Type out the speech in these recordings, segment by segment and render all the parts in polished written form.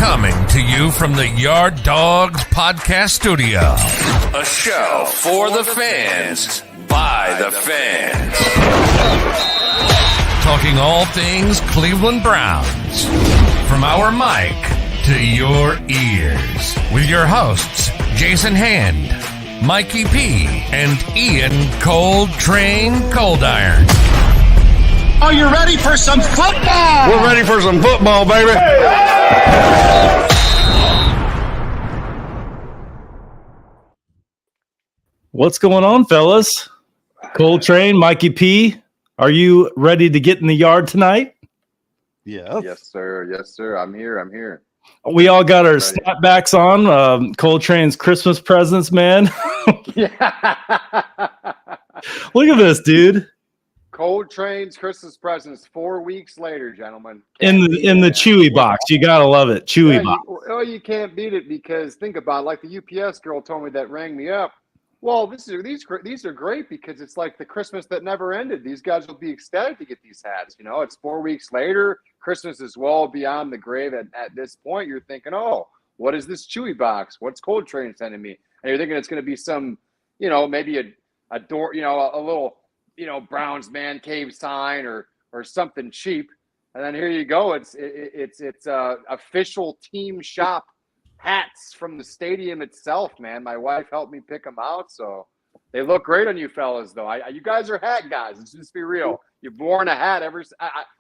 Coming to you from the Yard Dawgs Podcast studio. A show for the fans, by the fans. Talking all things Cleveland Browns. From our mic to your ears. With your hosts, Jason Hand, Mikey P, and Ian Cold Train Coldiron. Are you ready for some football? We're ready for some football, baby. What's going on, fellas? Cold Train, Mikey P. Are you ready to get in the yard tonight? Yeah. Yes, sir. Yes, sir. I'm here. We all got our snapbacks on. Cold Train's Christmas presents, man. Yeah. Look at this, dude. Cold Train's Christmas presents 4 weeks later, gentlemen. In the Chewy box. You gotta love it. Chewy box. You can't beat it because think about it, like the UPS girl told me that rang me up. Well, these are great because it's like the Christmas that never ended. These guys will be ecstatic to get these hats. You know, it's 4 weeks later. Christmas is well beyond the grave. At this point, you're thinking, oh, what is this Chewy box? What's Cold Train sending me? And you're thinking it's going to be some, you know, maybe a door, you know, a little, you know, Browns Man Cave sign or something cheap. And then here you go. It's official team shop hats from the stadium itself, man. My wife helped me pick them out, so they look great on you fellas, though. You guys are hat guys. Let's just be real. You've worn a hat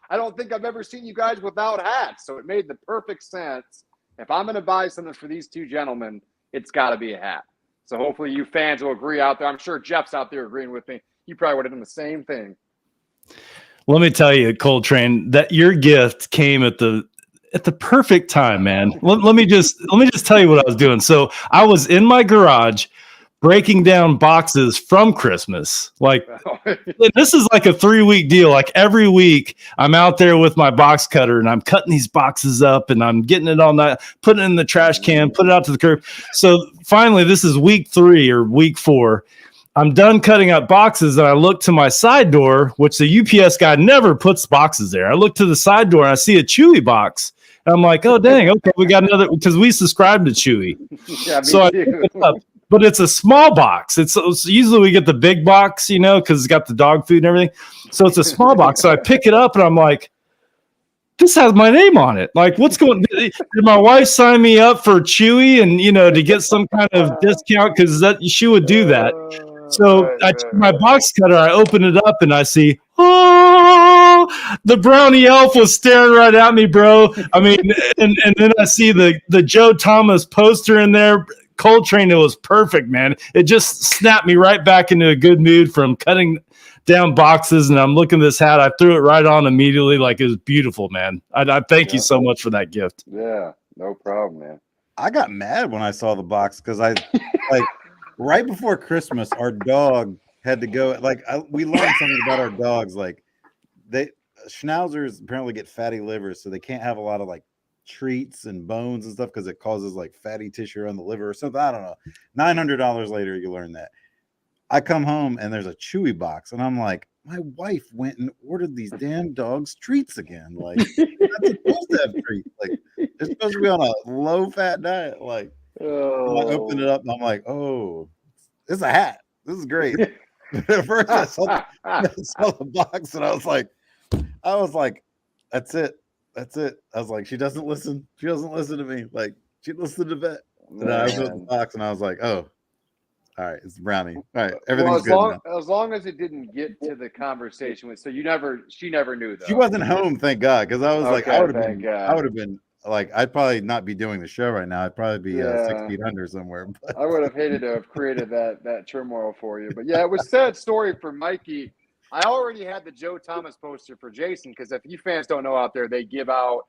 I don't think I've ever seen you guys without hats, so it made the perfect sense. If I'm going to buy something for these two gentlemen, it's got to be a hat. So hopefully you fans will agree out there. I'm sure Jeff's out there agreeing with me. You probably would have done the same thing. Let me tell you, Cold Train, that your gift came at the perfect time, man. Let me just tell you what I was doing. So I was in my garage breaking down boxes from Christmas. Like this is like a 3-week deal. Like every week I'm out there with my box cutter and I'm cutting these boxes up and I'm getting it all night, putting it in the trash can, put it out to the curb. So finally, this is week 3 or week 4. I'm done cutting up boxes and I look to my side door, which the UPS guy never puts boxes there. I look to the side door and I see a Chewy box. And I'm like, oh, dang, okay, we got another, because we subscribe to Chewy. Yeah, so I pick it up. But it's a small box. It's usually we get the big box, you know, because it's got the dog food and everything. So it's a small box. So I pick it up and I'm like, this has my name on it. Like, what's going on? Did my wife sign me up for Chewy and, you know, to get some kind of discount? Because she would do that. So I take my box cutter, I open it up and I see, the brownie elf was staring right at me, bro. I mean, and then I see the Joe Thomas poster in there. Cold Train, it was perfect, man. It just snapped me right back into a good mood from cutting down boxes. And I'm looking at this hat. I threw it right on immediately. Like, it was beautiful, man. I thank you so much for that gift. Yeah, no problem, man. I got mad when I saw the box because I like right before Christmas, our dog had to go. Like we learned something about our dogs. Like schnauzers apparently get fatty livers, so they can't have a lot of like treats and bones and stuff because it causes like fatty tissue on the liver or something. I don't know. $900 later, you learn that. I come home and there's a Chewy box, and I'm like, my wife went and ordered these damn dogs treats again. Like, they're not supposed to have treats. Like, they're supposed to be on a low-fat diet. Like, I opened it up and I'm like, oh, it's a hat. This is great. At first, I saw the box and I was like, that's it. I was like, she doesn't listen. She doesn't listen to me. Like, she listened to vet. And I opened the box and I was like, oh, all right, it's brownie. All right, everything's good. As long as it didn't get to the conversation with, so she never knew though. She wasn't home, thank God, because I was like, I would have been like, I'd probably not be doing the show right now. I'd probably be 6 feet under somewhere. But. I would have hated to have created that turmoil for you. But yeah, it was a sad story for Mikey. I already had the Joe Thomas poster for Jason because if you fans don't know out there, they give out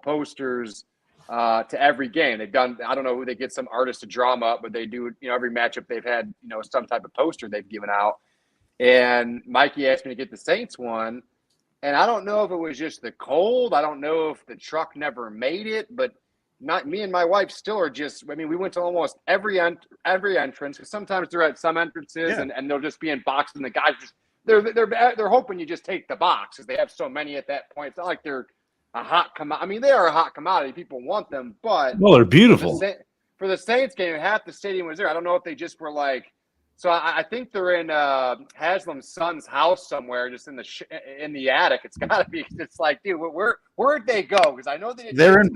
posters to every game. They've done, I don't know who they get some artist to draw them up, but they do, you know, every matchup they've had, you know, some type of poster they've given out. And Mikey asked me to get the Saints one. And I don't know if it was just the cold. I don't know if the truck never made it, but not me and my wife still are just, I mean, we went to almost every entrance because sometimes they're at some entrances and they'll just be in boxes and the guys just, they're hoping you just take the box because they have so many at that point. It's not like they're hot commodity. I mean, they are a hot commodity. People want them, but Well, they're beautiful. For the Saints game, half the stadium was there. I don't know if they just were like. So I think they're in Haslam's son's house somewhere, just in the attic. It's got to be. It's like, dude, where'd they go? Because I know they were in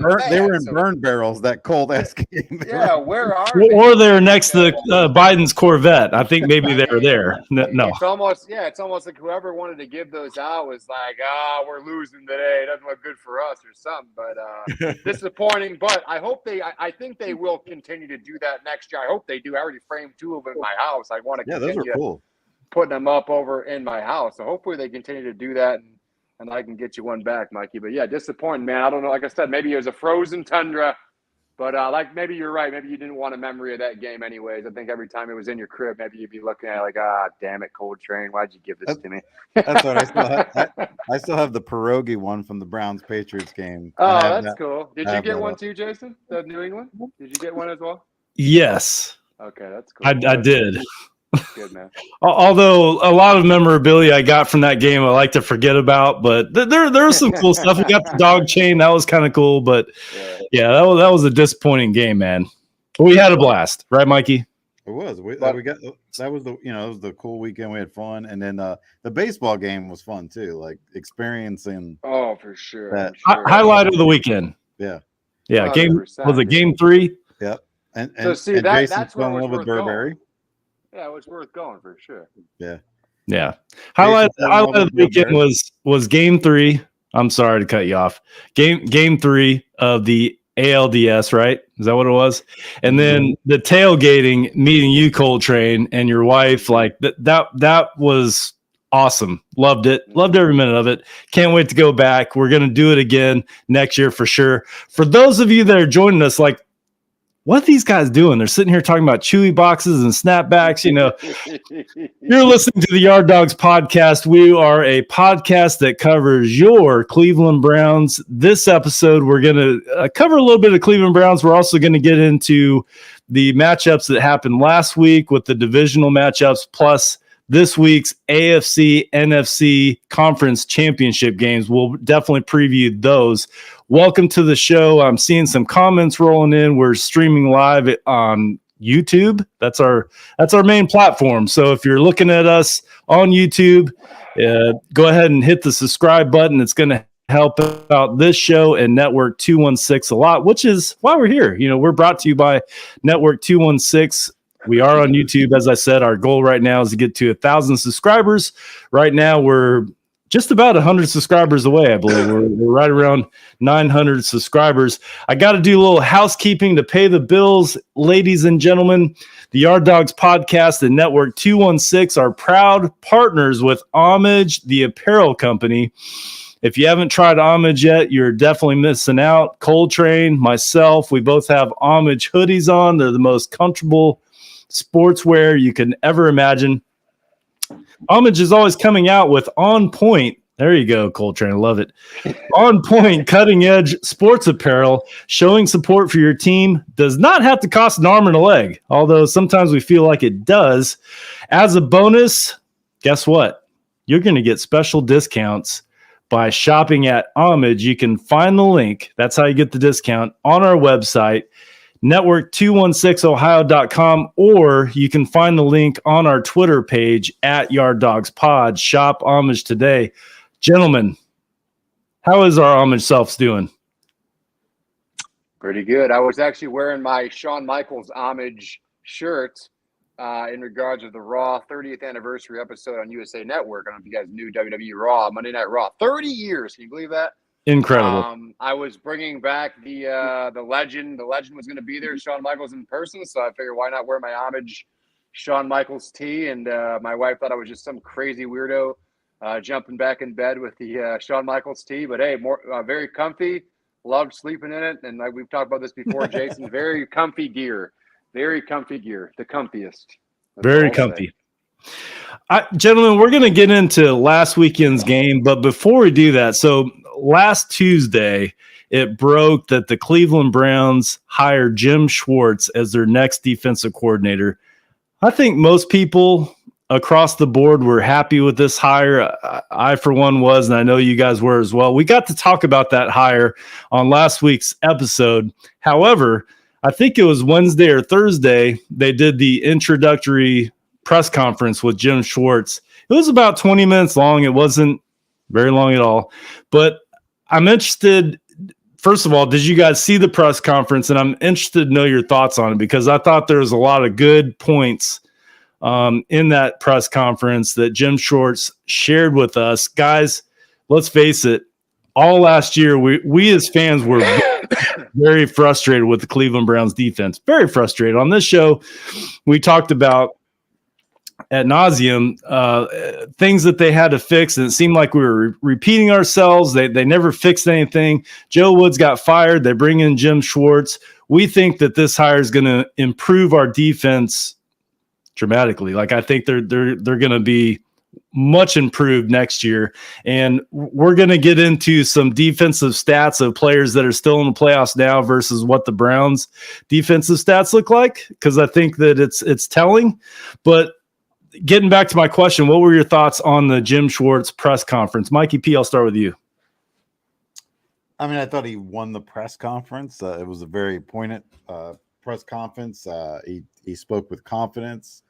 burn barrels that cold ass game. Yeah, where are they? Or they're next to Biden's Corvette. I think maybe they were there. No, it's almost like whoever wanted to give those out was like, we're losing today. It doesn't look good for us or something. But disappointing. But I think they will continue to do that next year. I hope they do. I already framed 2 of them in my house. I want to continue those are cool. Putting them up over in my house. So hopefully they continue to do that, and I can get you one back, Mikey. But yeah, disappointing, man. I don't know. Like I said, maybe it was a frozen tundra, but maybe you're right. Maybe you didn't want a memory of that game anyways. I think every time it was in your crib, maybe you'd be looking at it like, damn it, Cold Train, why'd you give this to me? That's what I still have the pierogi one from the Browns Patriots game. Oh, that's cool. Did you get one too, Jason? The New England? Did you get one as well? Yes. Okay, that's cool. I did. Good, man. Although a lot of memorabilia I got from that game I like to forget about, but there was some cool stuff. We got the dog chain. That was kind of cool, but yeah, that was a disappointing game, man. But we had a blast. Right, Mikey? It was. We got that was it was the cool weekend. We had fun. And then the baseball game was fun too, like experiencing. Oh, for sure. That highlight of the weekend. Yeah. Yeah. Game 3? Yep. And so see and that's fell in what love was with Burberry. Yeah, it was worth going for sure. Yeah. Highlight of the weekend was Game 3. I'm sorry to cut you off. Game 3 of the ALDS, right? Is that what it was? And then the tailgating, meeting you, Cold Train, and your wife, like that was awesome. Loved it. Loved every minute of it. Can't wait to go back. We're going to do it again next year for sure. For those of you that are joining us, like, what are these guys doing? They're sitting here talking about Chewy boxes and snapbacks. You're listening to the Yard Dawgs Podcast. We are a podcast that covers your Cleveland Browns. This episode, we're going to cover a little bit of Cleveland Browns. We're also going to get into the matchups that happened last week with the divisional matchups, plus this week's AFC, NFC Conference Championship games. We'll definitely preview those. Welcome to the show. I'm seeing some comments rolling in. We're streaming live on YouTube. That's our main platform. So if you're looking at us on YouTube, go ahead and hit the subscribe button. It's going to help out this show and Network 216 a lot, which is why we're here. We're brought to you by Network 216. We are on YouTube. As I said, our goal right now is to get to 1,000 subscribers. Right now, we're just about 100 subscribers away, I believe. We're right around 900 subscribers. I got to do a little housekeeping to pay the bills. Ladies and gentlemen, the Yard Dawgs Podcast and Network 216 are proud partners with Homage, the apparel company. If you haven't tried Homage yet, you're definitely missing out. Cold Train, myself, we both have Homage hoodies on. They're the most comfortable sportswear you can ever imagine. Homage is always coming out with on point. There you go, Cold Train. I love it. On point, cutting edge sports apparel. Showing support for your team does not have to cost an arm and a leg, although sometimes we feel like it does. As a bonus, guess what? You're going to get special discounts by shopping at Homage. You can find the link. That's how you get the discount on our website, network216ohio.com, or you can find the link on our Twitter page at Yard Dawgs Pod. Shop Homage today. Gentlemen, how is our Homage selves doing? Pretty good. I was actually wearing my Shawn Michaels Homage shirt in regards of the Raw 30th anniversary episode on USA Network. I don't know if you guys knew WWE Raw, Monday Night Raw. 30 years. Can you believe that? Incredible. I was bringing back the legend. The legend was going to be there, Shawn Michaels in person. So I figured, why not wear my Homage Shawn Michaels tee? And my wife thought I was just some crazy weirdo jumping back in bed with the Shawn Michaels tee. But hey, very comfy. Loved sleeping in it. And like we've talked about this before, Jason, very comfy gear. Very comfy gear. The comfiest. Very comfy. Gentlemen, we're going to get into last weekend's game. But before we do that, so last Tuesday, it broke that the Cleveland Browns hired Jim Schwartz as their next defensive coordinator. I think most people across the board, we're happy with this hire. I for one was, and I know you guys were as well. We got to talk about that hire on last week's episode. However, I think it was Wednesday or Thursday, they did the introductory press conference with Jim Schwartz. It was about 20 minutes long. It wasn't very long at all. But I'm interested, first of all, did you guys see the press conference? And I'm interested to know your thoughts on it, because I thought there was a lot of good points in that press conference that Jim Schwartz shared with us. Guys, let's face it, all last year, we as fans were very frustrated with the Cleveland Browns defense. Very frustrated. On this show, we talked about ad nauseum things that they had to fix, and it seemed like we were repeating ourselves. They never fixed anything. Joe Woods got fired. They bring in Jim Schwartz. We think that this hire is going to improve our defense dramatically. Like, I think they're going to be much improved next year, and we're going to get into some defensive stats of players that are still in the playoffs now versus what the Browns defensive stats look like, because I think that it's telling. But getting back to my question, what were your thoughts on the Jim Schwartz press conference? Mikey P, I'll start with you. I mean, I thought he won the press conference. It was a very poignant press conference. He spoke with confidence,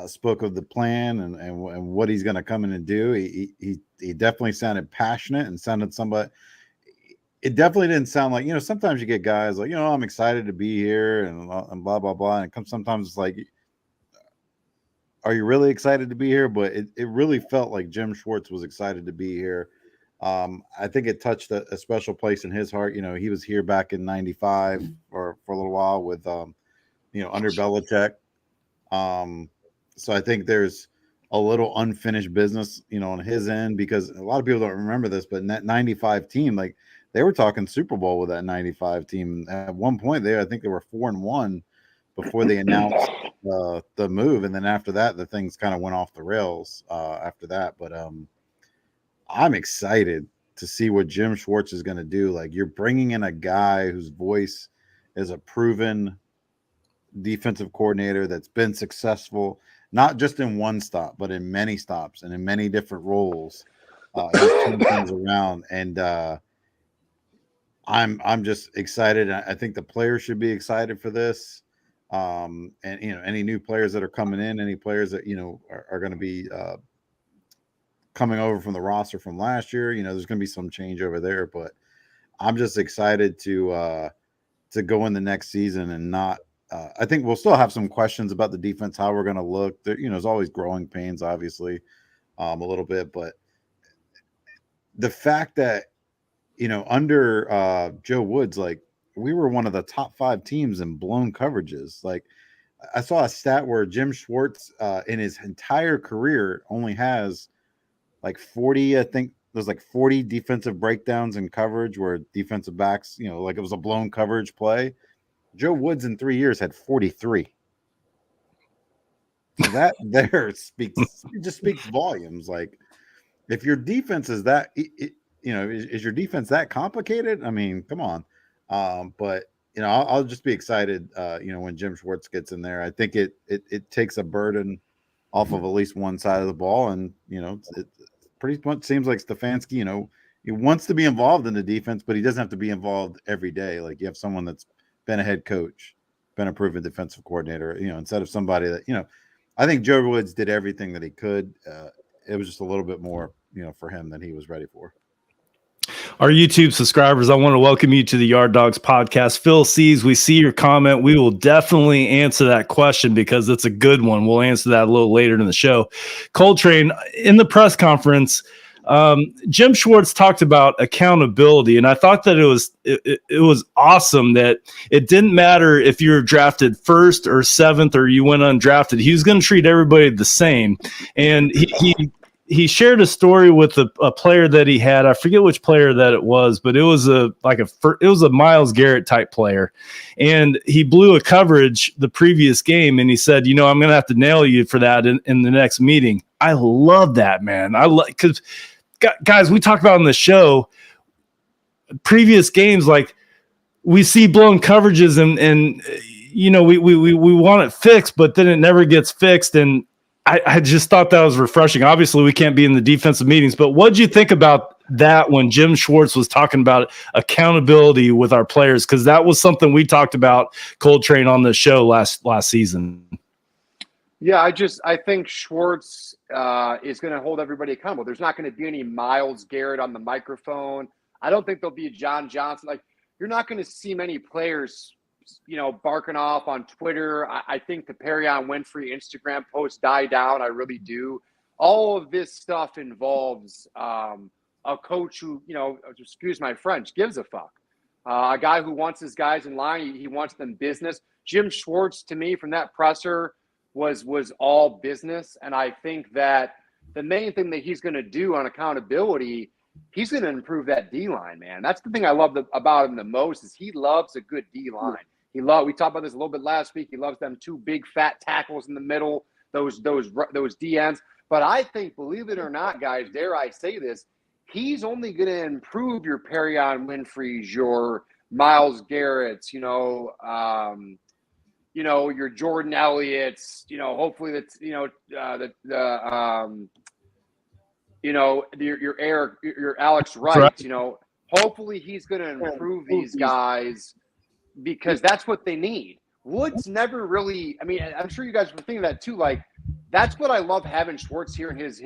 spoke of the plan and what he's going to come in and do. He definitely sounded passionate and sounded somebody. It definitely didn't sound like, sometimes you get guys like, I'm excited to be here and blah, blah, blah. And it comes, sometimes it's like, are you really excited to be here? But it really felt like Jim Schwartz was excited to be here. I think it touched a special place in his heart. He was here back in '95 for a little while with, under Belichick. So I think there's a little unfinished business, on his end, because a lot of people don't remember this, but in that '95 team, like, they were talking Super Bowl with that '95 team. At one point, I think they were 4-1 before they announced the move, and then after that, the things kind of went off the rails after that. But I'm excited to see what Jim Schwartz is going to do. Like, you're bringing in a guy whose voice is a proven defensive coordinator that's been successful, not just in one stop, but in many stops and in many different roles. He's turned things around, and I'm just excited. I think the players should be excited for this. And any new players that are coming in, any players that are going to be coming over from the roster from last year, there's going to be some change over there. But I'm just excited to go in the next season and not. I think we'll still have some questions about the defense, how we're going to look. There's always growing pains, obviously, a little bit, but the fact that under Joe Woods, like, we were one of the top 5 teams in blown coverages. Like, I saw a stat where Jim Schwartz in his entire career only has like 40, I think there's like 40 defensive breakdowns in coverage where defensive backs, like it was a blown coverage play. Joe Woods in 3 years had 43. So that there just speaks volumes. Like, if your defense is that, is your defense that complicated? I mean, come on. But I'll just be excited, when Jim Schwartz gets in there. I think it takes a burden off of at least one side of the ball, and it pretty much seems like Stefanski, he wants to be involved in the defense, but he doesn't have to be involved every day. Like, you have someone that's been a head coach, been a proven defensive coordinator, instead of somebody that, I think Joe Woods did everything that he could. It was just a little bit more, for him than he was ready for. Our YouTube subscribers, I want to welcome you to the Yard Dawgs Podcast. Phil C's, we see your comment. We will definitely answer that question because it's a good one. We'll answer that a little later in the show. Coltrane, in the press conference, Jim Schwartz talked about accountability, and I thought that it was awesome that it didn't matter if you were drafted 1st or 7th or you went undrafted. He was going to treat everybody the same, and he shared a story with a player that he had. I forget which player that it was, but it was a Myles Garrett type player, and he blew a coverage the previous game, and he said, I'm going to have to nail you for that in the next meeting. I love that, man. Because guys, we talked about on the show previous games, like, we see blown coverages and we want it fixed, but then it never gets fixed. And I just thought that was refreshing. Obviously, we can't be in the defensive meetings, but what did you think about that when Jim Schwartz was talking about accountability with our players? Because that was something we talked about, Coltrane, on the show last season. Yeah, I think Schwartz is going to hold everybody accountable. There's not going to be any Myles Garrett on the microphone. I don't think there'll be a John Johnson. Like, you're not going to see many players, barking off on Twitter. I think the Perion Winfrey Instagram post die down. I really do. All of this stuff involves a coach who, excuse my French, gives a fuck. A guy who wants his guys in line. He wants them business. Jim Schwartz, to me, from that presser, was all business. And I think that the main thing that he's going to do on accountability, he's going to improve that D-line, man. That's the thing I love about him the most, is he loves a good D-line. We talked about this a little bit last week. He loves them two big fat tackles in the middle, those DNs. But I think, believe it or not, guys, dare I say this, he's only going to improve your Perion Winfreys, your Myles Garretts, your Jordan Elliott's, hopefully that's, your Alex Wright, hopefully he's going to improve these guys, because that's what they need. Woods never really, I'm sure you guys were thinking that too. Like, that's what I love having Schwartz here, and his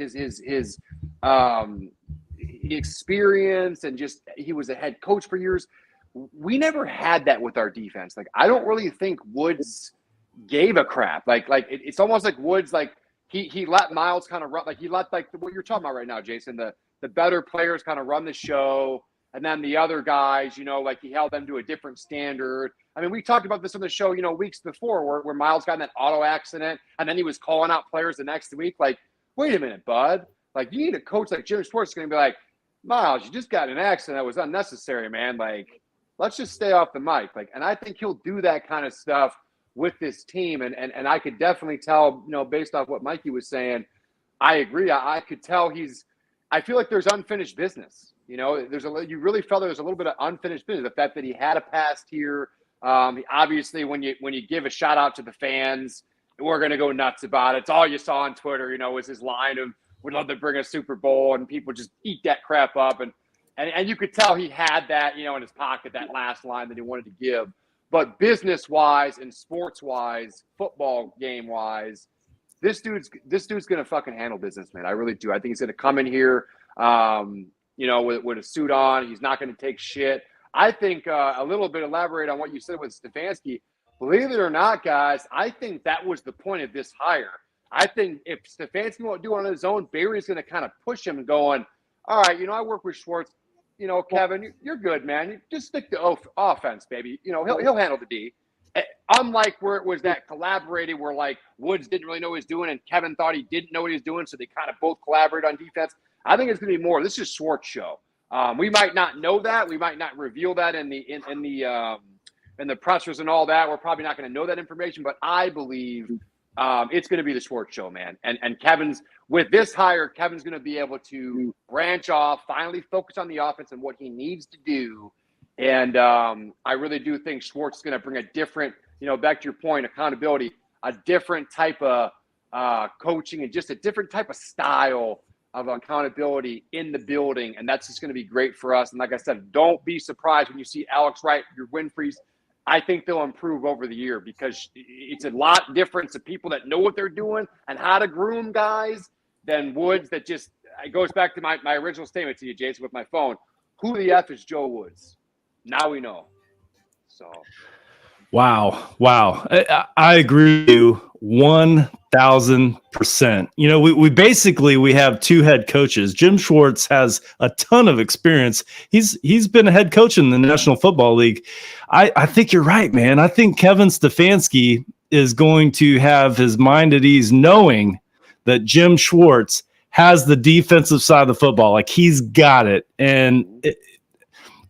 experience, and just, he was a head coach for years. We never had that with our defense. Like, I don't really think Woods gave a crap. It's almost like Woods, like he let Myles kind of run, like he let, like, what you're talking about right now, Jason, the better players kind of run the show, and then the other guys, like he held them to a different standard. We talked about this on the show, weeks before, where Myles got in that auto accident, and then he was calling out players the next week. Like, wait a minute, bud. Like, you need a coach like Jim Schwartz going to be like, Myles, you just got in an accident that was unnecessary, man. Like, let's just stay off the mic. Like, and I think he'll do that kind of stuff with this team. And I could definitely tell, based off what Mikey was saying, I agree. I could tell I feel like there's unfinished business. You really felt there was a little bit of unfinished business. The fact that he had a past here. Obviously, when you give a shout out to the fans, we're going to go nuts about it. It's all you saw on Twitter, was his line of, we'd love to bring a Super Bowl, and people just eat that crap up. And you could tell he had that, in his pocket, that last line that he wanted to give. But business-wise and sports-wise, football game-wise, this dude's going to fucking handle business, man. I really do. I think he's going to come in here, with a suit on. He's not going to take shit. I think a little bit elaborate on what you said with Stefanski. Believe it or not, guys, I think that was the point of this hire. I think if Stefanski won't do it on his own, Barry's going to kind of push him going, all right, I work with Schwartz. Kevin, you're good, man. You just stick to offense, baby. He'll handle the D. Unlike where it was that collaborated, where like Woods didn't really know what he was doing and Kevin thought he didn't know what he was doing, so they kind of both collaborated on defense. I think it's going to be more. This is Schwartz show. We might not know that. We might not reveal that in the pressers and all that. We're probably not going to know that information, but I believe it's going to be the Schwartz show, man. And with this hire, Kevin's going to be able to branch off, finally focus on the offense and what he needs to do. And I really do think Schwartz is going to bring a different, back to your point, accountability, a different type of coaching, and just a different type of style of accountability in the building. And that's just going to be great for us. And like I said, don't be surprised when you see Alex Wright, your Winfreys. I think they'll improve over the year, because it's a lot different to people that know what they're doing and how to groom guys than Woods. That just, it goes back to my original statement to you, Jason, with my phone. Who the F is Joe Woods? Now we know. So. Wow. I agree with you 1,000%. We have two head coaches. Jim Schwartz has a ton of experience. He's been a head coach in the National Football League. I think you're right, man. I think Kevin Stefanski is going to have his mind at ease knowing that Jim Schwartz has the defensive side of the football. Like, he's got it. And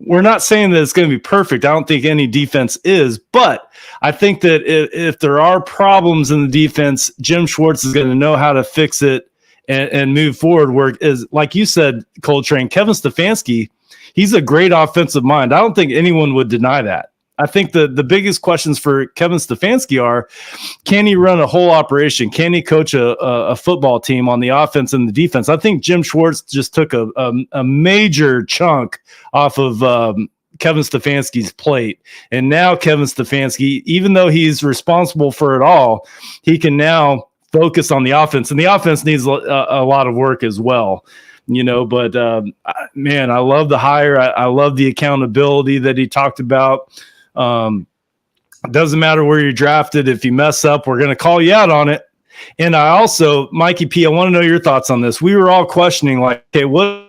we're not saying that it's going to be perfect. I don't think any defense is, but I think that if there are problems in the defense, Jim Schwartz is going to know how to fix it and move forward. Where, is, like you said, Coltrane, Kevin Stefanski, he's a great offensive mind. I don't think anyone would deny that. I think the biggest questions for Kevin Stefanski are, can he run a whole operation? Can he coach a football team on the offense and the defense? I think Jim Schwartz just took a major chunk off of Kevin Stefanski's plate. And now Kevin Stefanski, even though he's responsible for it all, he can now focus on the offense. And the offense needs a lot of work as well. But man, I love the hire. I love the accountability that he talked about. It doesn't matter where you're drafted. If you mess up, we're going to call you out on it. And I also, Mikey P, I want to know your thoughts on this. We were all questioning, like, okay, what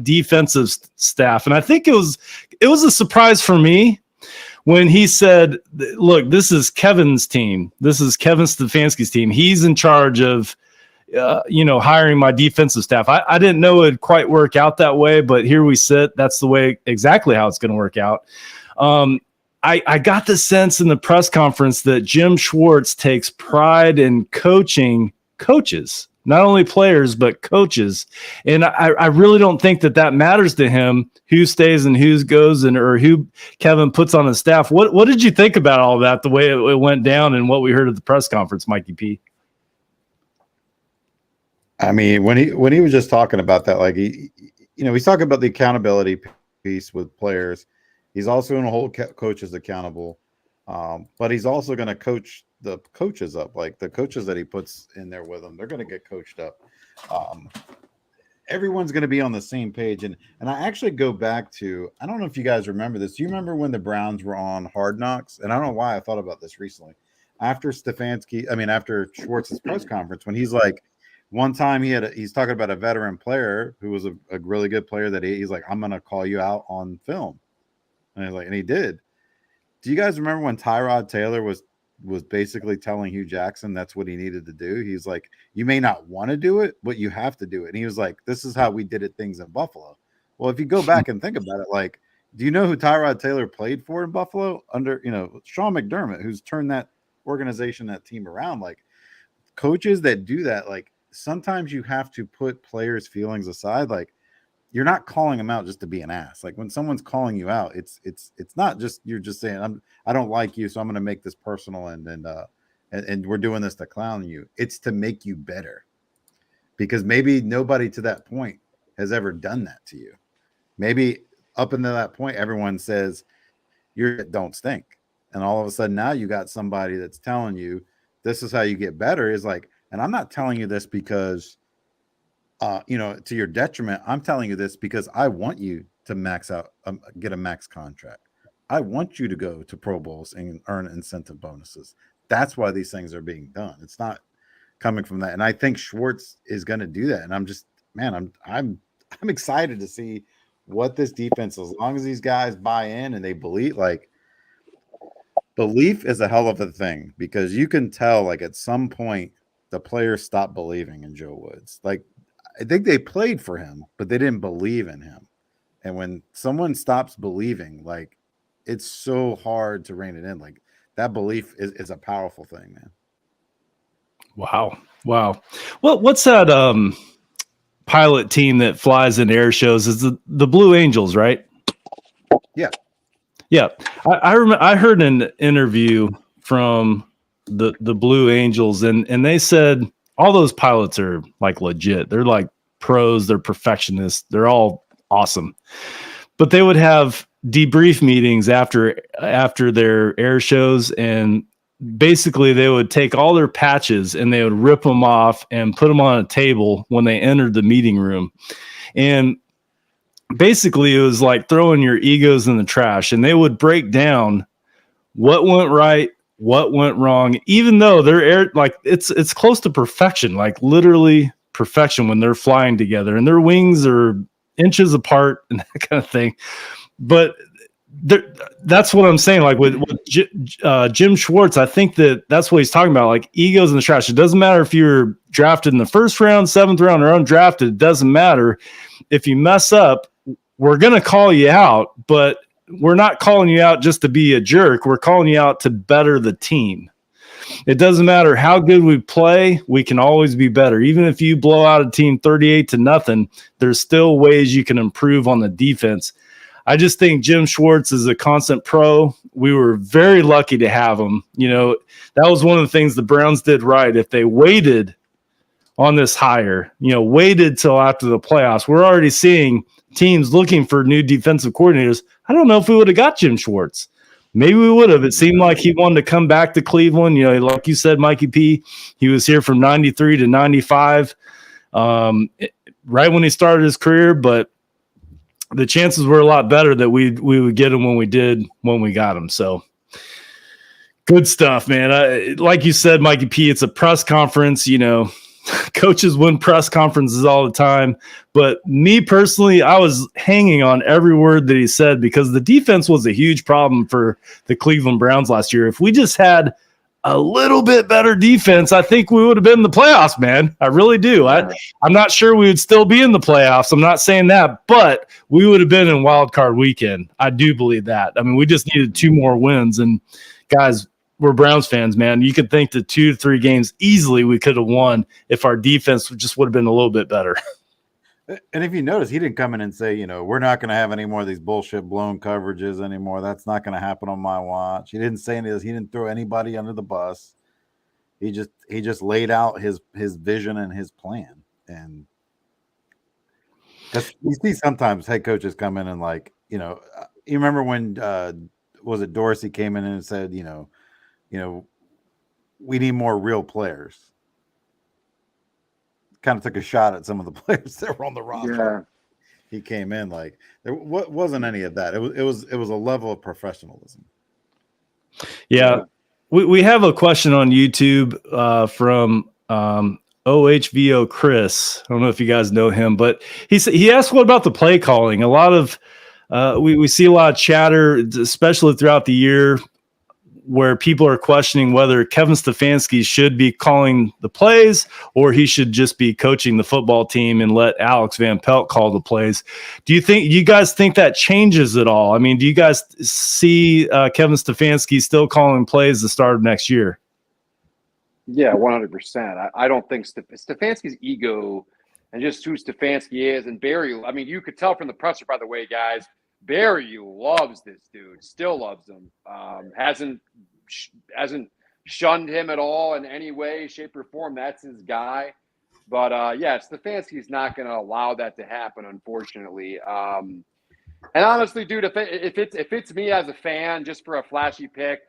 defensive staff? And I think it was a surprise for me when he said, look, this is Kevin's team. This is Kevin Stefanski's team. He's in charge of hiring my defensive staff. I didn't know it'd quite work out that way, but here we sit. That's the way exactly how it's going to work out. I got the sense in the press conference that Jim Schwartz takes pride in coaching coaches, not only players, but coaches. And I really don't think that matters to him, who stays and who goes or who Kevin puts on his staff. What did you think about all that, the way it went down and what we heard at the press conference, Mikey P? I mean, when he was just talking about that, like he's talking about the accountability piece with players. He's also going to hold coaches accountable, but he's also going to coach the coaches up. Like the coaches that he puts in there with them, they're going to get coached up. Everyone's going to be on the same page. And I actually go back to, I don't know if you guys remember this. Do you remember when the Browns were on Hard Knocks? And I don't know why I thought about this recently. After Schwartz's press conference, when he's like, one time he's talking about a veteran player who was a really good player that he's like, I'm going to call you out on film. And he did. Do you guys remember when Tyrod Taylor was basically telling Hugh Jackson that's what he needed to do? He's like, you may not want to do it, but you have to do it. And he was like, this is how we did things in Buffalo. Well, if you go back and think about it, like, do you know who Tyrod Taylor played for in Buffalo? Under, Sean McDermott, who's turned that organization, that team around. Like, coaches that do that, like, sometimes you have to put players' feelings aside. Like, you're not calling them out just to be an ass. Like when someone's calling you out, it's not just, you're just saying, I don't like you, so I'm going to make this personal and we're doing this to clown you. It's to make you better, because maybe nobody to that point has ever done that to you. Maybe up until that point, everyone says you don't stink, and all of a sudden now you got somebody that's telling you this is how you get better. Is like, and I'm not telling you this because to your detriment. I'm telling you this because I want you to max out, get a max contract. I want you to go to Pro Bowls and earn incentive bonuses. That's why these things are being done. It's not coming from that. And I think Schwartz is going to do that. And I'm just, man, I'm excited to see what this defense, as long as these guys buy in and they believe, like, belief is a hell of a thing, because you can tell, like, at some point the players stopped believing in Joe Woods. Like, I think they played for him, but they didn't believe in him. And when someone stops believing, like, it's so hard to rein it in. Like, that belief is a powerful thing, man. Wow. Well, what's that pilot team that flies in air shows? Is the Blue Angels, right? Yeah. Yeah. I remember, I heard an interview from the Blue Angels, and they said all those pilots are like legit. They're like pros, they're perfectionists, they're all awesome. But they would have debrief meetings after their air shows, and basically they would take all their patches and they would rip them off and put them on a table when they entered the meeting room. And basically it was like throwing your egos in the trash, and they would break down what went right, what went wrong, even though they're air, like it's close to perfection, like literally perfection when they're flying together and their wings are inches apart and that kind of thing. But that's what I'm saying. Like with Jim Schwartz, I think that's what he's talking about. Like egos in the trash. It doesn't matter if you're drafted in the first round, 7th round, or undrafted. It doesn't matter. If you mess up, we're going to call you out, but we're not calling you out just to be a jerk. We're calling you out to better the team. It doesn't matter how good we play. We can always be better. Even if you blow out a team 38-0, there's still ways you can improve on the defense. I just think Jim Schwartz is a constant pro. We were very lucky to have him. You know, that was one of the things the Browns did right. If they waited on this hire, you know, waited till after the playoffs, we're already seeing teams looking for new defensive coordinators. I don't know if we would have got Jim Schwartz. Maybe we would have. It seemed like he wanted to come back to Cleveland. You know, like you said, Mikey P, he was here from 93 to 95, right when he started his career, but the chances were a lot better that we would get him when we got him. So good stuff, man. Like you said, Mikey P, it's a press conference. You know, coaches win press conferences all the time. But me personally, I was hanging on every word that he said because the defense was a huge problem for the Cleveland Browns last year. If we just had a little bit better defense, I think we would have been in the playoffs, man. I really do. I'm not sure we would still be in the playoffs. I'm not saying that, but we would have been in wild card weekend. I do believe that. I mean, we just needed 2 more wins. And guys, we're Browns fans, man. You could think the 2 to 3 games easily we could have won if our defense just would have been a little bit better. And if you notice, he didn't come in and say, you know, we're not going to have any more of these bullshit blown coverages anymore. That's not going to happen on my watch. He didn't say any of this. He didn't throw anybody under the bus. He just laid out his vision and his plan. And you see sometimes head coaches come in and like, you know, you remember when was it Dorsey came in and said, you know, we need more real players. Kind of took a shot at some of the players that were on the roster. Yeah. He came in like there wasn't any of that. It was a level of professionalism. Yeah. We have a question on YouTube from OHVO Chris. I don't know if you guys know him, but he asked, what about the play calling? A lot of we see a lot of chatter, especially throughout the year, where people are questioning whether Kevin Stefanski should be calling the plays or he should just be coaching the football team and let Alex Van Pelt call the plays. Do you guys think that changes at all? I mean, do you guys see Kevin Stefanski still calling plays the start of next year? Yeah, 100%. I don't think Stefanski's ego and just who Stefanski is, and Barry, I mean, you could tell from the presser, by the way, guys, Barry loves this dude, still loves him. Hasn't shunned him at all in any way, shape, or form. That's his guy. But yeah, Stefanski's not going to allow that to happen, unfortunately. And honestly, dude, if it's me as a fan, just for a flashy pick,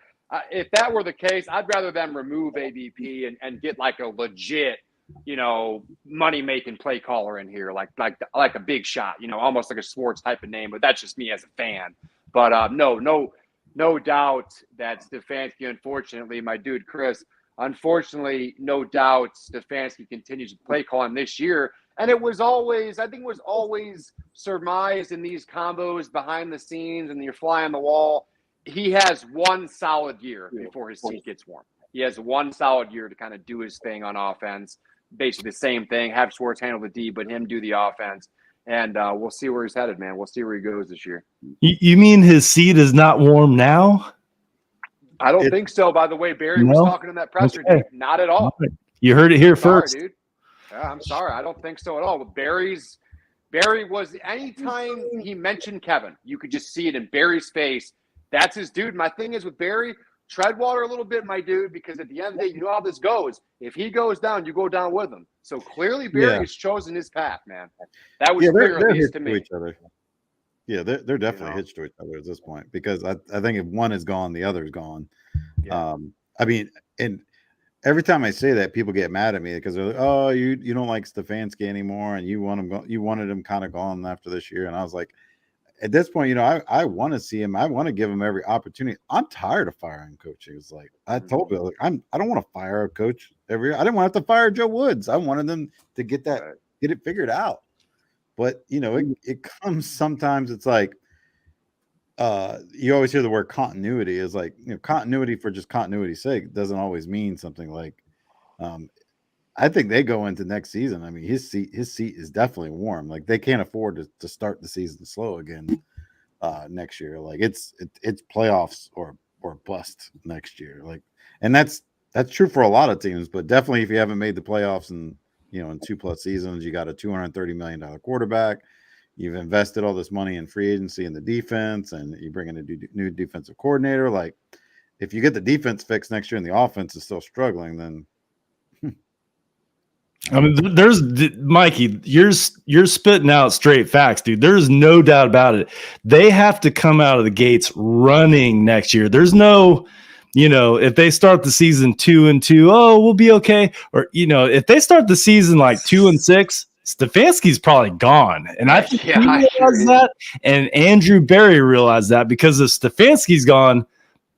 if that were the case, I'd rather them remove AVP and get like a legit, you know, money-making play caller in here, like a big shot, you know, almost like a Schwartz type of name. But that's just me as a fan. But no doubt that Stefanski, unfortunately, my dude Chris, unfortunately, no doubt Stefanski continues to play calling this year. And I think it was always surmised in these combos behind the scenes and you're fly on the wall. He has one solid year before his seat gets warm. He has one solid year to kind of do his thing on offense. Basically the same thing. Have Schwartz handle the D, but him do the offense. And we'll see where he's headed, man. We'll see where he goes this year. You mean his seat is not warm now? I don't think so. By the way, Barry was talking in that presser. Okay. Dude, not at all. You heard it here first. Dude. Yeah, I'm sorry. I don't think so at all. But Barry was, anytime he mentioned Kevin, you could just see it in Barry's face. That's his dude. My thing is with Barry, tread water a little bit, my dude, because at the end of the day, you know how this goes. If he goes down, you go down with him. So clearly Barry has chosen his path, man. That was clear, at least to me. Each other. Yeah, they're definitely hitched to each other at this point because I think if one is gone, the other's gone. Yeah. I mean, and every time I say that, people get mad at me because they're like, "Oh, you don't like Stefanski anymore, and you wanted him kind of gone after this year." And I was like, at this point, you know, I want to see him. I want to give him every opportunity. I'm tired of firing coaches. It's like I told you, like, I don't want to fire a coach every year. I didn't want to have to fire Joe Woods. I wanted them to get it figured out. But you know, it comes sometimes. It's like you always hear the word continuity. Is like, you know, continuity for just continuity's sake doesn't always mean something like. I think they go into next season. I mean, his seat is definitely warm. Like they can't afford to start the season slow again next year. Like it's playoffs or bust next year. Like, and that's true for a lot of teams, but definitely if you haven't made the playoffs in 2+ seasons, you got a $230 million quarterback. you've invested all this money in free agency and the defense, and you bring in a new defensive coordinator. Like, if you get the defense fixed next year and the offense is still struggling, then I mean, there's Mikey, you're spitting out straight facts, dude. There's no doubt about it. They have to come out of the gates running next year. There's no, if they start the season 2-2, oh, we'll be okay. Or, if they start the season like 2-6, Stefanski's probably gone. And I think he realized that. And Andrew Berry realized that, because if Stefanski's gone,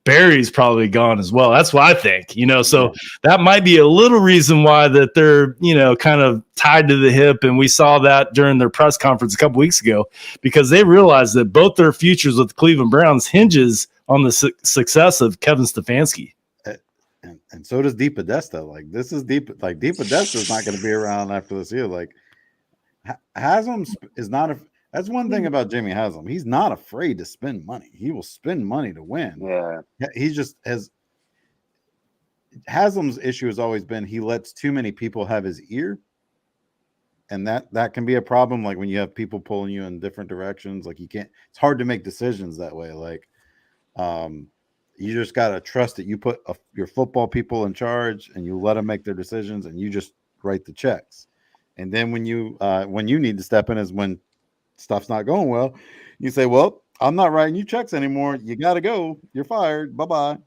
Barry's probably gone as well. That's what I think, so that might be a little reason why that they're, kind of tied to the hip. And we saw that during their press conference a couple weeks ago, because they realized that both their futures with the Cleveland Browns hinges on the success of Kevin Stefanski. And so does Deep Podesta. Like, this is Deep Podesta is not going to be around after this year. Like, Haslam is not a. That's one thing about Jimmy Haslam. He's not afraid to spend money. He will spend money to win. Yeah. He just has. Haslam's issue has always been he lets too many people have his ear. And that can be a problem. Like, when you have people pulling you in different directions, like, it's hard to make decisions that way. Like, you just got to trust that you put your football people in charge and you let them make their decisions and you just write the checks. And then when you need to step in is when stuff's not going well, you say, well, I'm not writing you checks anymore. You got to go. You're fired. Bye-bye.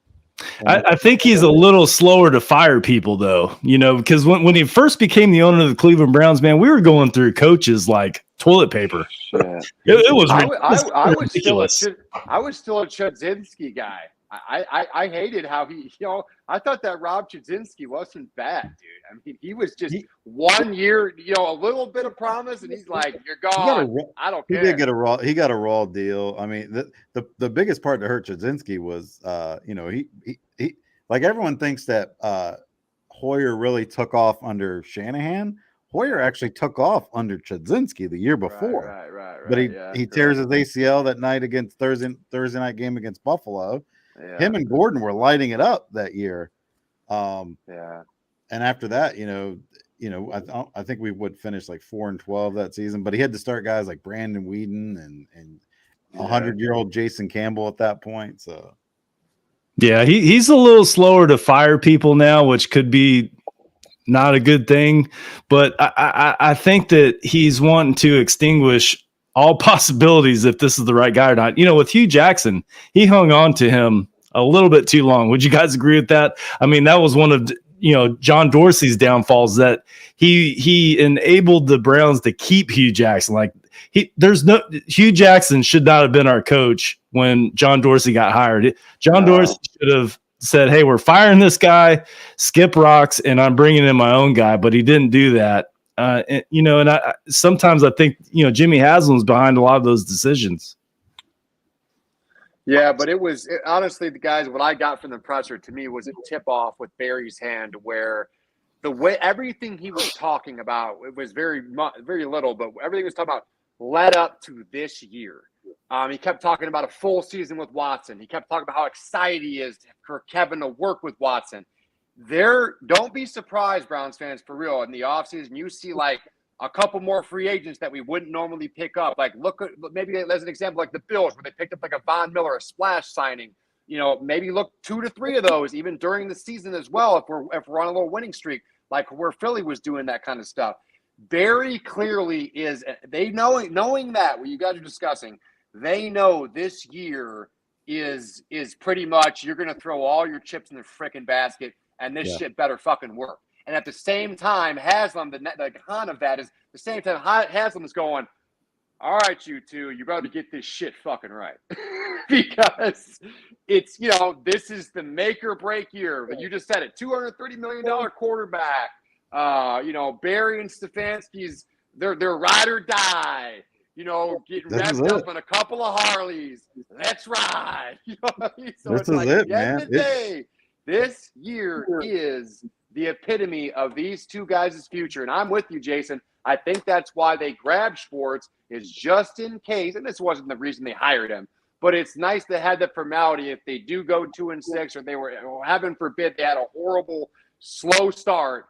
I think he's a little slower to fire people, though, because when he first became the owner of the Cleveland Browns, man, we were going through coaches like toilet paper. Yeah. It was ridiculous. I was still a Chudzinski guy. I hated how he, I thought that Rob Chudzinski wasn't bad, dude. I mean, he was just 1 year, a little bit of promise, and he's like, "You're gone." I don't care. He got a raw deal. I mean, the biggest part that hurt Chudzinski was, he like, everyone thinks that Hoyer really took off under Shanahan. Hoyer actually took off under Chudzinski the year before. Right. But he tears his ACL that night against Thursday night game against Buffalo. Yeah. Him and Gordon were lighting it up that year. And after that, I think we would finish like 4-12 that season, but he had to start guys like Brandon Weeden and 100-year-old Jason Campbell at that point. So yeah, he's a little slower to fire people now, which could be not a good thing. But I think that he's wanting to extinguish all possibilities if this is the right guy or not. With Hugh Jackson, he hung on to him a little bit too long. Would you guys agree with that? I mean, that was one of John Dorsey's downfalls, that he enabled the Browns to keep Hugh Jackson. Like, Hugh Jackson should not have been our coach when John Dorsey got hired. John Dorsey should have said, "Hey, we're firing this guy, Skip Rocks, and I'm bringing in my own guy." But he didn't do that. And I sometimes I think Jimmy Haslam's behind a lot of those decisions. Yeah, but honestly, the guys, what I got from the presser to me was a tip off with Barry's hand, where the way everything he was talking about, it was very little, but everything he was talking about led up to this year. He kept talking about a full season with Watson. He kept talking about how excited he is for Kevin to work with Watson. Don't be surprised, Browns fans, for real. In the offseason, you see like a couple more free agents that we wouldn't normally pick up. Like, look at, maybe as an example, like the Bills, where they picked up like a Von Miller, a splash signing. Maybe look 2 to 3 of those even during the season as well, if we're on a little winning streak, like where Philly was doing that kind of stuff. Barry clearly is. They knowing that what you guys are discussing, they know this year is pretty much, you're going to throw all your chips in the frickin' basket, and this shit better fucking work. And at the same time, Haslam, the con of that is, the same time Haslam is going, all right, you two, you better get this shit fucking right. Because it's, this is the make or break year. But you just said it, $230 million quarterback. Barry and Stefanski's, they're ride or die. Getting wrapped up in a couple of Harleys. Let's ride. So this it's is like, it, at the end man. of the day, this year is the epitome of these two guys' future. And I'm with you, Jason. I think that's why they grabbed Schwartz, is just in case, and this wasn't the reason they hired him, but it's nice to have the formality if they do go 2-6, or they were, heaven forbid, they had a horrible, slow start.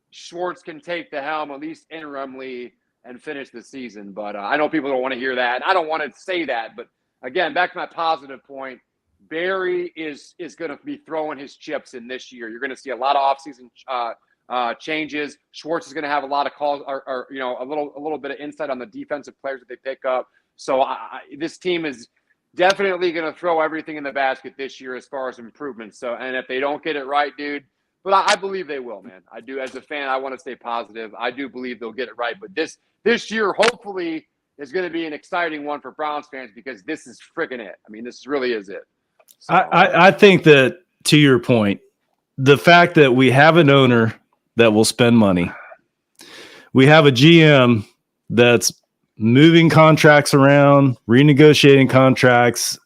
Schwartz can take the helm, at least interimly, and finish the season. But I know people don't want to hear that, and I don't want to say that. But again, back to my positive point, Barry is going to be throwing his chips in this year. You're going to see a lot of offseason changes. Schwartz is going to have a lot of calls, or a little bit of insight on the defensive players that they pick up. So this team is definitely going to throw everything in the basket this year as far as improvements. So, and if they don't get it right, dude, but I believe they will, man. I do. As a fan, I want to stay positive. I do believe they'll get it right. But this year, hopefully, is going to be an exciting one for Browns fans because this is freaking it. I mean, this really is it. So, I think that, to your point, the fact that we have an owner that will spend money, we have a GM that's moving contracts around, renegotiating contracts,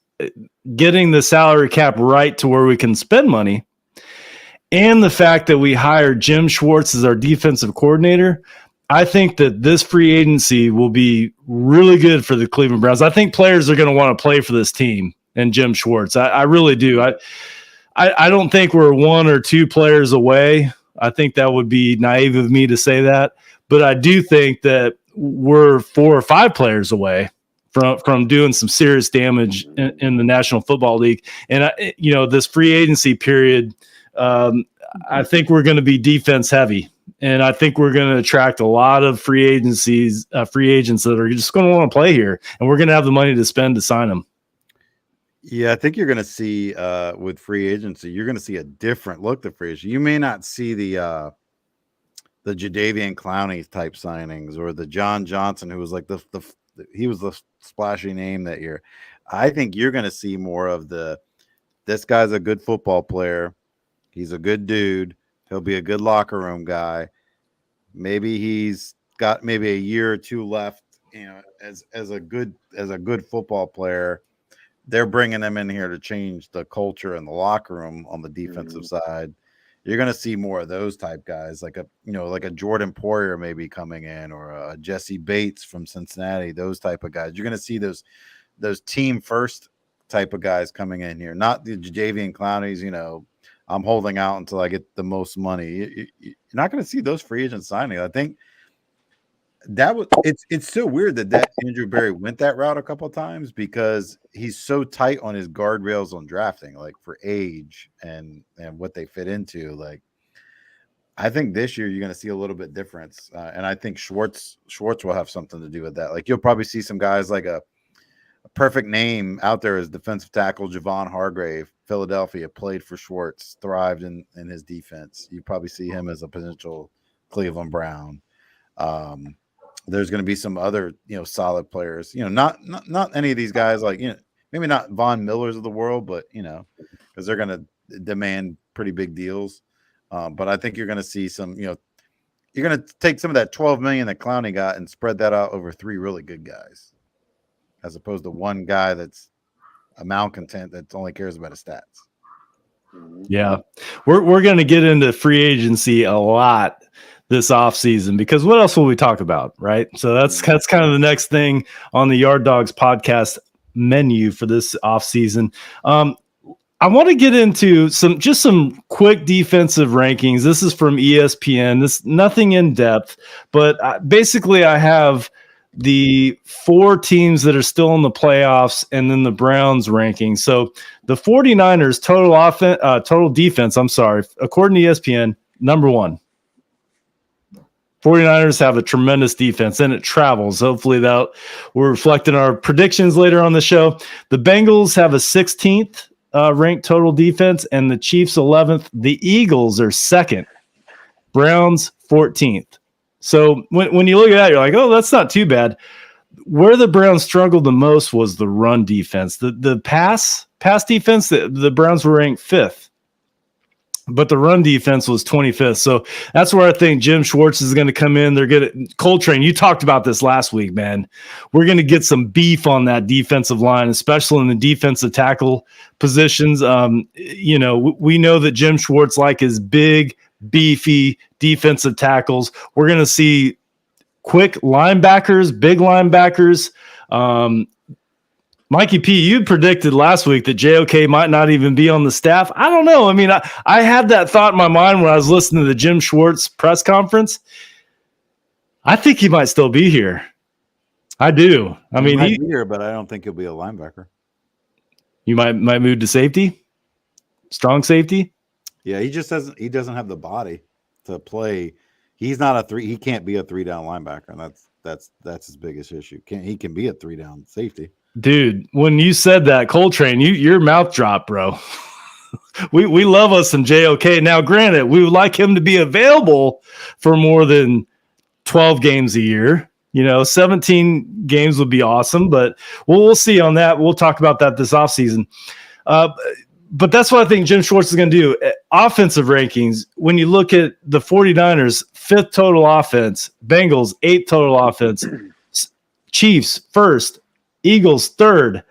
getting the salary cap right to where we can spend money, and the fact that we hired Jim Schwartz as our defensive coordinator, I think that this free agency will be really good for the Cleveland Browns. I think players are going to want to play for this team and Jim Schwartz. I really do. I don't think we're 1 or 2 players away. I think that would be naive of me to say that, but I do think that we're 4 or 5 players away from doing some serious damage in the National Football League. And this free agency period, I think we're going to be defense heavy, and I think we're going to attract a lot of free agents that are just going to want to play here, and we're going to have the money to spend to sign them. Yeah, I think you're going to see with free agency, you're going to see a different look to free agency. You may not see the Jadeveon Clowney type signings or the John Johnson, who was like he was the splashy name that year. I think you're going to see more of this guy's a good football player. He's a good dude. He'll be a good locker room guy. Maybe he's got maybe a year or 2 left, as a good football player. They're bringing them in here to change the culture in the locker room on the defensive side. You're going to see more of those type guys, like a Jordan Poyer maybe coming in, or a Jesse Bates from Cincinnati, those type of guys. You're going to see those team first type of guys coming in here, not the Jadeveon Clowneys, I'm holding out until I get the most money. You're not going to see those free agent signings. I think it's so weird that Andrew Berry went that route a couple of times, because he's so tight on his guardrails on drafting, like for age and what they fit into. Like, I think this year you're going to see a little bit difference, and I think Schwartz will have something to do with that. Like, you'll probably see some guys like a perfect name out there is defensive tackle Javon Hargrave, Philadelphia, played for Schwartz, thrived in his defense. You probably see him as a potential Cleveland Brown. There's going to be some other, solid players, not any of these guys, like, maybe not Von Millers of the world, but, because they're going to demand pretty big deals. But I think you're going to see some, you're going to take some of that $12 million that Clowney got and spread that out over 3 really good guys, as opposed to one guy that's a malcontent that only cares about his stats. Yeah, we're going to get into free agency a lot this offseason, because what else will we talk about, right? So that's kind of the next thing on the Yard Dawgs podcast menu for this offseason. I want to get into some quick defensive rankings. This is from ESPN. This nothing in depth, but basically I have the 4 teams that are still in the playoffs and then the Browns ranking. So the 49ers total defense, according to ESPN, number 1. 49ers have a tremendous defense, and it travels. Hopefully that will reflect in our predictions later on the show. The Bengals have a 16th ranked total defense, and the Chiefs 11th. The Eagles are 2nd. Browns 14th. So when you look at that, you're like, oh, that's not too bad. Where the Browns struggled the most was the run defense. The pass defense, the Browns were ranked 5th. But the run defense was 25th. So that's where I think Jim Schwartz is going to come in. They're going to Coltrane. You talked about this last week, man. We're going to get some beef on that defensive line, especially in the defensive tackle positions. We know that Jim Schwartz like his big, beefy defensive tackles. We're going to see quick linebackers, big linebackers. Mikey P, you predicted last week that JOK might not even be on the staff. I don't know. I mean, I had that thought in my mind when I was listening to the Jim Schwartz press conference. I think he might still be here. I do. I mean, he might be here, but I don't think he'll be a linebacker. You might move to safety, strong safety. Yeah, he doesn't have the body to play. He's not a three. He can't be a 3-down linebacker, and that's his biggest issue. He can be a 3-down safety. Dude, when you said that, Coltrane, your mouth dropped, bro. we love us some JOK. Now, granted, we would like him to be available for more than 12 games a year. 17 games would be awesome, but we'll see on that. We'll talk about that this offseason. But that's what I think Jim Schwartz is going to do. Offensive rankings, when you look at the 49ers, 5th total offense, Bengals, 8th total offense, Chiefs, 1st, Eagles, 3rd.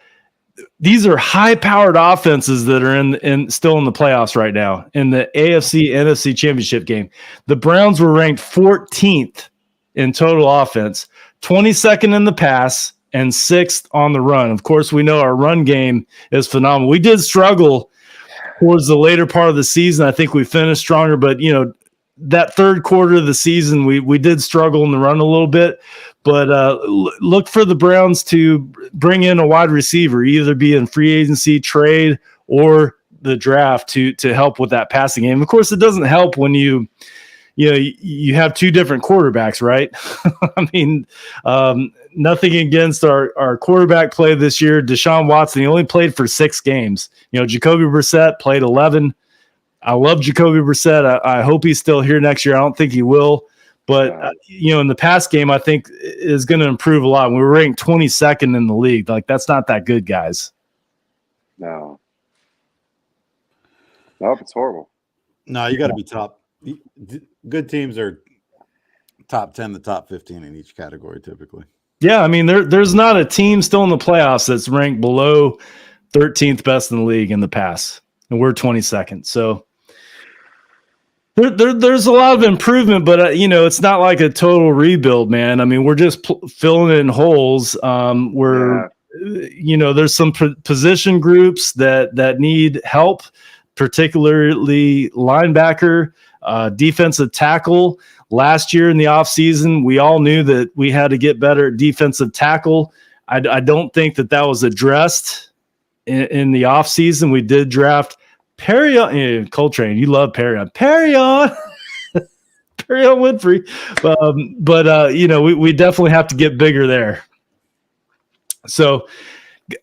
These are high-powered offenses that are still in the playoffs right now in the AFC NFC Championship game. The Browns were ranked 14th in total offense, 22nd in the pass, and 6th on the run. Of course, we know our run game is phenomenal. We did struggle towards the later part of the season. I think we finished stronger, but that third quarter of the season, we did struggle in the run a little bit. But look for the Browns to bring in a wide receiver, either be in free agency, trade, or the draft to help with that passing game. Of course, it doesn't help when you have two different quarterbacks, right? I mean, nothing against our quarterback play this year. Deshaun Watson, he only played for 6 games. Jacoby Brissett played 11. I love Jacoby Brissett. I hope he's still here next year. I don't think he will. But, in the past game, I think is going to improve a lot. We were ranked 22nd in the league. Like, that's not that good, guys. No. Nope, it's horrible. No, you got to be top. Good teams are top 10 to top 15 in each category typically. Yeah, I mean, there's not a team still in the playoffs that's ranked below 13th best in the league in the past, and we're 22nd. So there's a lot of improvement, but it's not like a total rebuild, man. I mean, we're just filling in holes. There's some position groups that need help, particularly linebacker. Defensive tackle. Last year in the offseason, we all knew that we had to get better at defensive tackle. I don't think that was addressed in the offseason. We did draft Perion. Coltrane, you love Perion. Perion Winfrey. But we definitely have to get bigger there. So,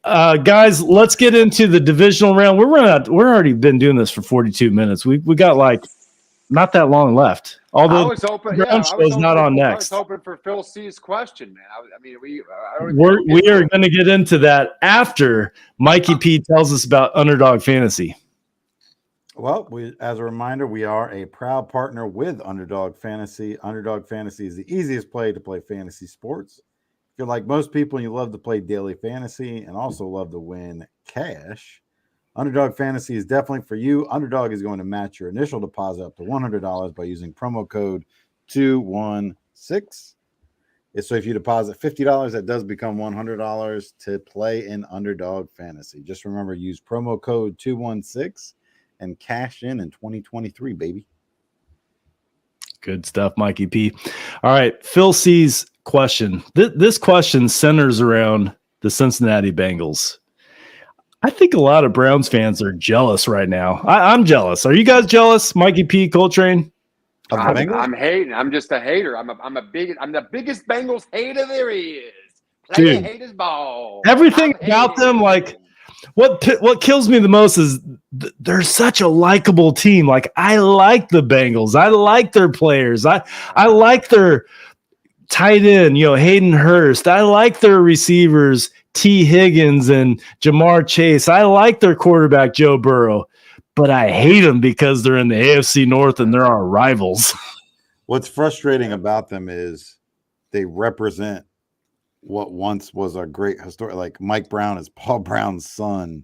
guys, let's get into the divisional round. We're already been doing this for 42 minutes. We got like not that long left. Although I was hoping, not on next. I was hoping for Phil C's question, man. We are going to get into that after Mikey P tells us about Underdog Fantasy. Well, as a reminder, we are a proud partner with Underdog Fantasy. Underdog Fantasy is the easiest play to play fantasy sports. If you're like most people and you love to play daily fantasy and also love to win cash, Underdog Fantasy is definitely for you. Underdog is going to match your initial deposit up to $100 by using promo code 216. So if you deposit $50, that does become $100 to play in Underdog Fantasy. Just remember, use promo code 216 and cash in 2023, baby. Good stuff, Mikey P. All right, Phil C's question. This question centers around the Cincinnati Bengals. I think a lot of Browns fans are jealous right now. I'm jealous. Are you guys jealous, Mikey P, Coltrane? I'm hating. I'm just a hater. I'm the biggest Bengals hater there is. Play the haters ball. Everything about them, like what kills me the most is they're such a likable team. Like, I like the Bengals. I like their players. I like their tight end, Hayden Hurst. I like their receivers, T. Higgins and Jamar Chase. I like their quarterback, Joe Burrow, but I hate them because they're in the AFC North and they're our rivals. What's frustrating about them is they represent what once was a great historic, like Mike Brown is Paul Brown's son.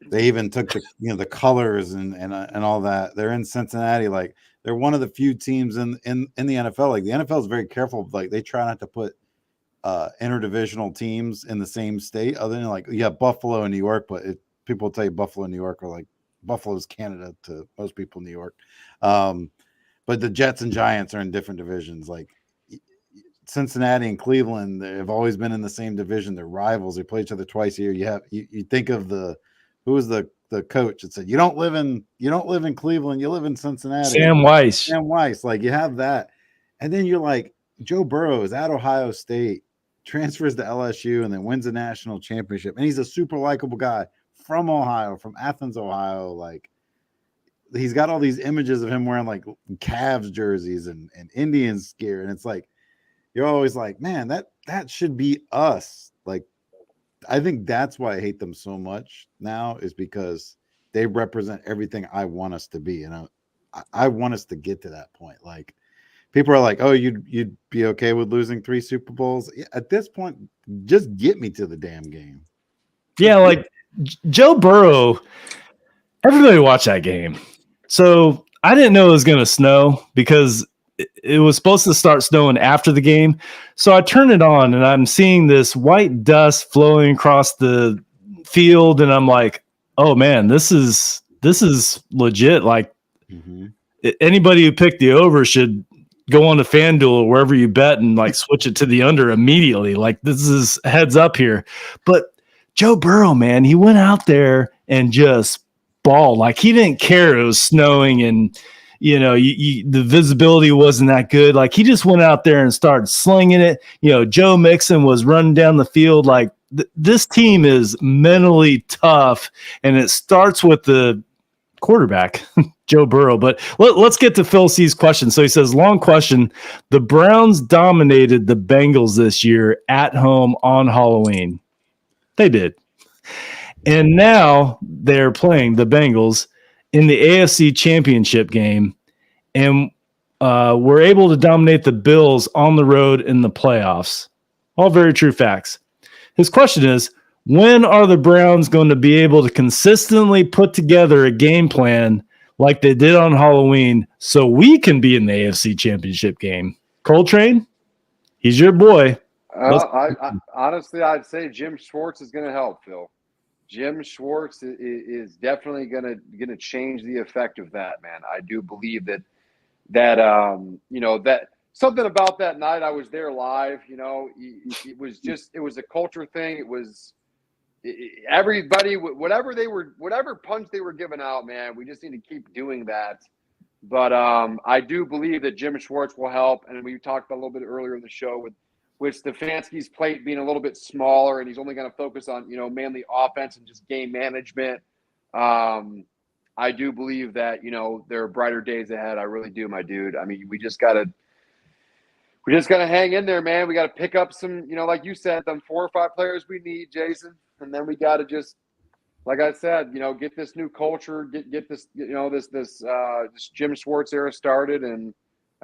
They even took the colors and all that. They're in Cincinnati. Like, they're one of the few teams in the NFL. Like, the NFL is very careful. Like, they try not to put interdivisional teams in the same state, other than like, Buffalo and New York, but people tell you Buffalo and New York are like Buffalo's Canada to most people in New York. But the Jets and Giants are in different divisions. Like, Cincinnati and Cleveland have always been in the same division. They're rivals. They play each other twice a year. You think of who was the coach that said you don't live in Cleveland, you live in Cincinnati. Sam Weiss. Like you have that, and then you're like Joe Burrow is at Ohio State, transfers to LSU, and then wins a national championship, and he's a super likable guy from Ohio, from Athens, Ohio. Like he's got all these images of him wearing like Cavs jerseys and Indians gear, and it's like you're always like, man, that should be us. Like I think that's why I hate them so much now, is because they represent everything I want us to be. And I want us to get to that point. Like people are like, oh, you'd be okay with losing 3 Super Bowls. At this point, just get me to the damn game. Yeah. Like Joe Burrow, everybody watched that game. So I didn't know it was going to snow because it was supposed to start snowing after the game. So I turned it on and I'm seeing this white dust flowing across the field. And I'm like, oh man, this is legit. Like anybody who picked the over should go on to FanDuel or wherever you bet and like switch it to the under immediately. Like this is heads up here. But Joe Burrow, man, he went out there and just balled. Like he didn't care it was snowing and the visibility wasn't that good. Like he just went out there and started slinging it. Joe Mixon was running down the field. Like this team is mentally tough, and it starts with the quarterback, Joe Burrow. But let's get to Phil C's question. So he says, long question. The Browns dominated the Bengals this year at home on Halloween. They did. And now they're playing the Bengals in the AFC Championship game, and we're able to dominate the Bills on the road in the playoffs. All very true facts. His question is, when are the Browns going to be able to consistently put together a game plan like they did on Halloween so we can be in the AFC Championship game? Coltrane, he's your boy. Honestly, I'd say Jim Schwartz is going to help, Phil. Jim Schwartz is definitely gonna change the effect of that, man. I do believe that something about that night. I was there live. It was a culture thing. It was everybody, whatever punch they were giving out, man. We just need to keep doing that. But I do believe that Jim Schwartz will help, and we talked about a little bit earlier in the show with Stefanski's plate being a little bit smaller, and he's only going to focus on, mainly offense and just game management. I do believe that, there are brighter days ahead. I really do, my dude. I mean, we just got to hang in there, man. We got to pick up some, like you said, them 4 or 5 players we need, Jason. And then we got to just, like I said, get this new culture, get this, this Jim Schwartz era started. And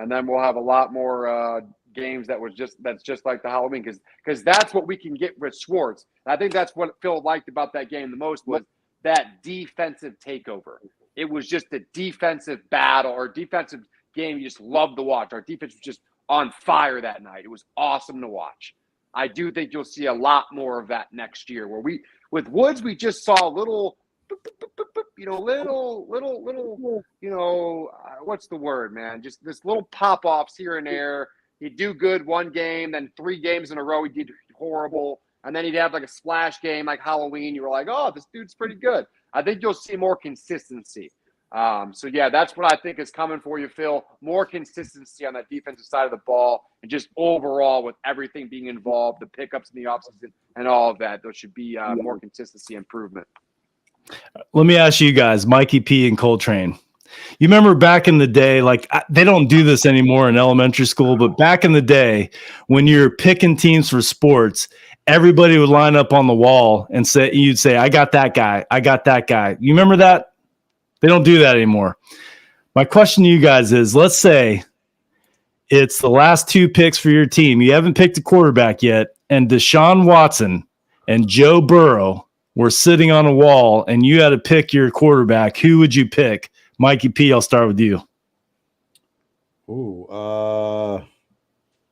then we'll have a lot more, games that's just like the Halloween, because that's what we can get with Schwartz. And I think that's what Phil liked about that game the most, was that defensive takeover. It was just a defensive battle or defensive game you just loved to watch. Our defense was just on fire that night. It was awesome to watch. I do think you'll see a lot more of that next year, where with Woods we just saw little what's the word, man? Just this little pop-offs here and there. He'd do good one game, then 3 games in a row he did horrible, and then he'd have like a splash game like Halloween. You were like, oh, this dude's pretty good. I think you'll see more consistency. So, yeah, that's what I think is coming for you, Phil. More consistency on that defensive side of the ball, and just overall with everything being involved, the pickups in the offseason and all of that. There should be more consistency improvement. Let me ask you guys, Mikey P and Coltrane. You remember back in the day, like they don't do this anymore in elementary school, but back in the day when you're picking teams for sports, everybody would line up on the wall and you'd say, I got that guy. I got that guy. You remember that? They don't do that anymore. My question to you guys is, let's say it's the last 2 picks for your team. You haven't picked a quarterback yet, and Deshaun Watson and Joe Burrow were sitting on a wall, and you had to pick your quarterback. Who would you pick? Mikey P, I'll start with you.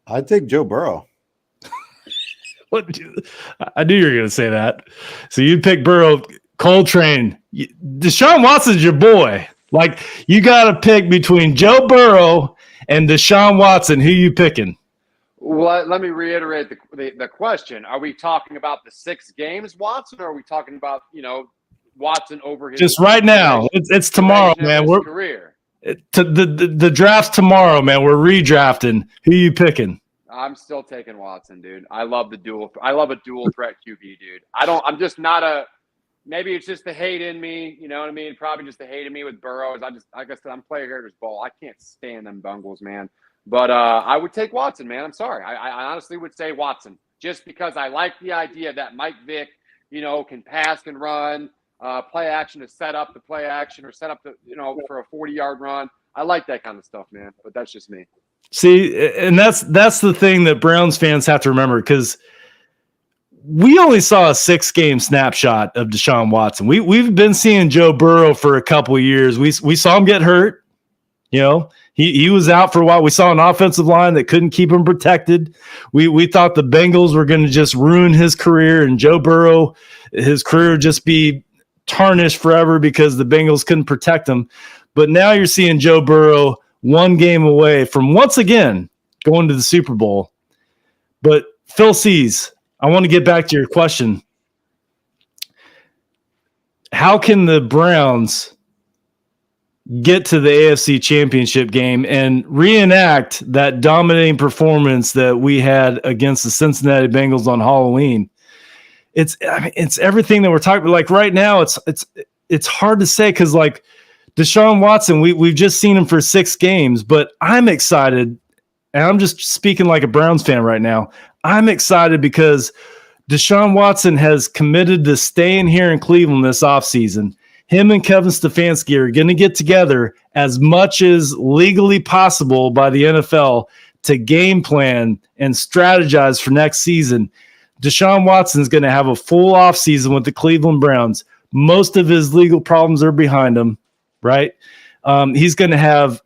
I'd take Joe Burrow. I knew you were going to say that. So you'd pick Burrow. Coltrane, Deshaun Watson's your boy. Like, you got to pick between Joe Burrow and Deshaun Watson. Who you picking? Well, let me reiterate the question. Are we talking about the 6 games, Watson, or are we talking about, Watson over his just right now? It's tomorrow, man. We're career. The draft's tomorrow, man. We're redrafting. Who you picking? I'm still taking Watson, dude. I love a dual threat QB, dude. I'm just not a. Maybe it's just the hate in me. You know what I mean? Probably just the hate in me with Burrows. Like I said, I'm playing Herders Bowl. I can't stand them Bungles, man. But I would take Watson, man. I'm sorry. I honestly would say Watson, just because I like the idea that Mike Vick, can pass and run, play action to set up the play action or set up the, for a 40-yard run. I like that kind of stuff, man. But that's just me. See, and that's the thing that Browns fans have to remember, because we only saw a 6-game snapshot of Deshaun Watson. We've been seeing Joe Burrow for a couple of years. We saw him get hurt. He was out for a while. We saw an offensive line that couldn't keep him protected. We thought the Bengals were going to just ruin his career, and Joe Burrow, his career would just be tarnished forever because the Bengals couldn't protect him. But now you're seeing Joe Burrow 1 game away from once again going to the Super Bowl. But Phil C's, I want to get back to your question. How can the Browns get to the AFC Championship game and reenact that dominating performance that we had against the Cincinnati Bengals on Halloween? It's everything that we're talking about. Like right now, it's hard to say because like Deshaun Watson, we've just seen him for 6 games, but I'm excited, and I'm just speaking like a Browns fan right now. I'm excited because Deshaun Watson has committed to staying here in Cleveland this offseason. Him and Kevin Stefanski are going to get together as much as legally possible by the NFL to game plan and strategize for next season. Deshaun Watson is going to have a full offseason with the Cleveland Browns. Most of his legal problems are behind him, right? He's going to have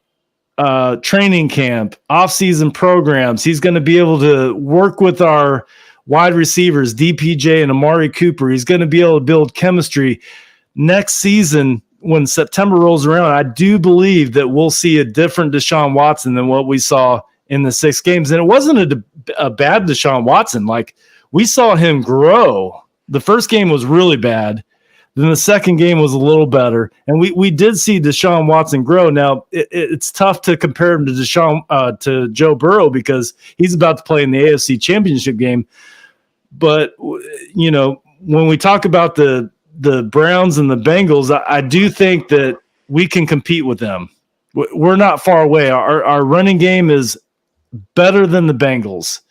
training camp, offseason programs. He's going to be able to work with our wide receivers, DPJ and Amari Cooper. He's going to be able to build chemistry. Next season, when September rolls around, I do believe that we'll see a different Deshaun Watson than what we saw in the 6 games. And it wasn't a bad Deshaun Watson. Like, we saw him grow. The first game was really bad. Then the second game was a little better. And we did see Deshaun Watson grow. Now, it's tough to compare him to Joe Burrow because he's about to play in the AFC Championship game. But, when we talk about the Browns and the Bengals, I do think that we can compete with them. We're not far away. Our running game is better than the Bengals.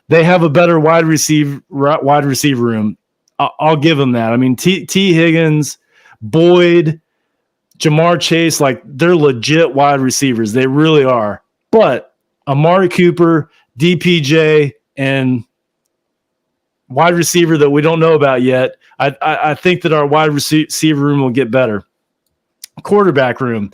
They have a better wide receiver room. I'll give them that. I mean, T. Higgins, Boyd, Jamar Chase, like they're legit wide receivers. They really are. But Amari Cooper, DPJ, and wide receiver that we don't know about yet, I think that our wide receiver room will get better. Quarterback room.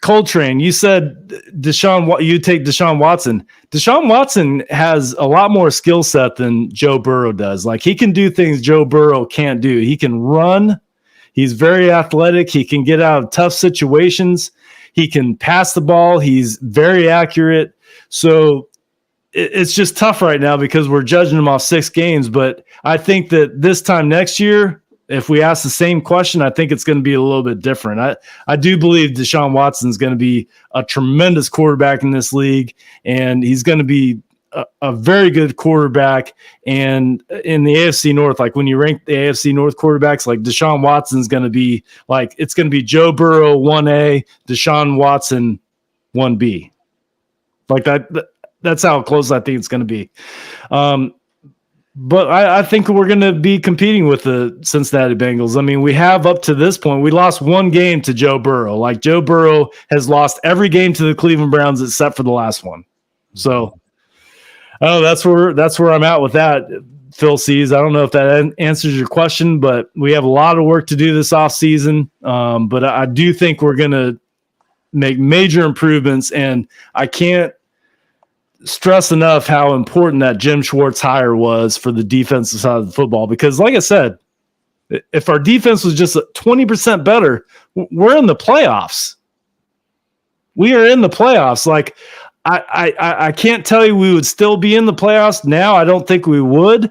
Coltrane, you said you take Deshaun Watson. Deshaun Watson has a lot more skill set than Joe Burrow does. Like, he can do things Joe Burrow can't do. He can run. He's very athletic. He can get out of tough situations. He can pass the ball. He's very accurate. So it's just tough right now because we're judging him off 6 games. But I think that this time next year, if we ask the same question, I think it's going to be a little bit different. I do believe Deshaun Watson is going to be a tremendous quarterback in this league, and he's going to be a very good quarterback. And in the AFC North, like when you rank the AFC North quarterbacks, like Deshaun Watson's going to be like, it's going to be Joe Burrow 1A, Deshaun Watson 1B. Like that's how close I think it's going to be. But I think we're going to be competing with the Cincinnati Bengals. I mean, we have up to this point, we lost 1 game to Joe Burrow. Like, Joe Burrow has lost every game to the Cleveland Browns except for the last one. So, that's where I'm at with that, Phil C's. I don't know if that answers your question, but we have a lot of work to do this offseason. But I do think we're going to make major improvements, and I can't stress enough how important that Jim Schwartz hire was for the defensive side of the football. Because like I said, if our defense was just 20% better, we're in the playoffs. We are in the playoffs. Like, I can't tell you we would still be in the playoffs now. I don't think we would,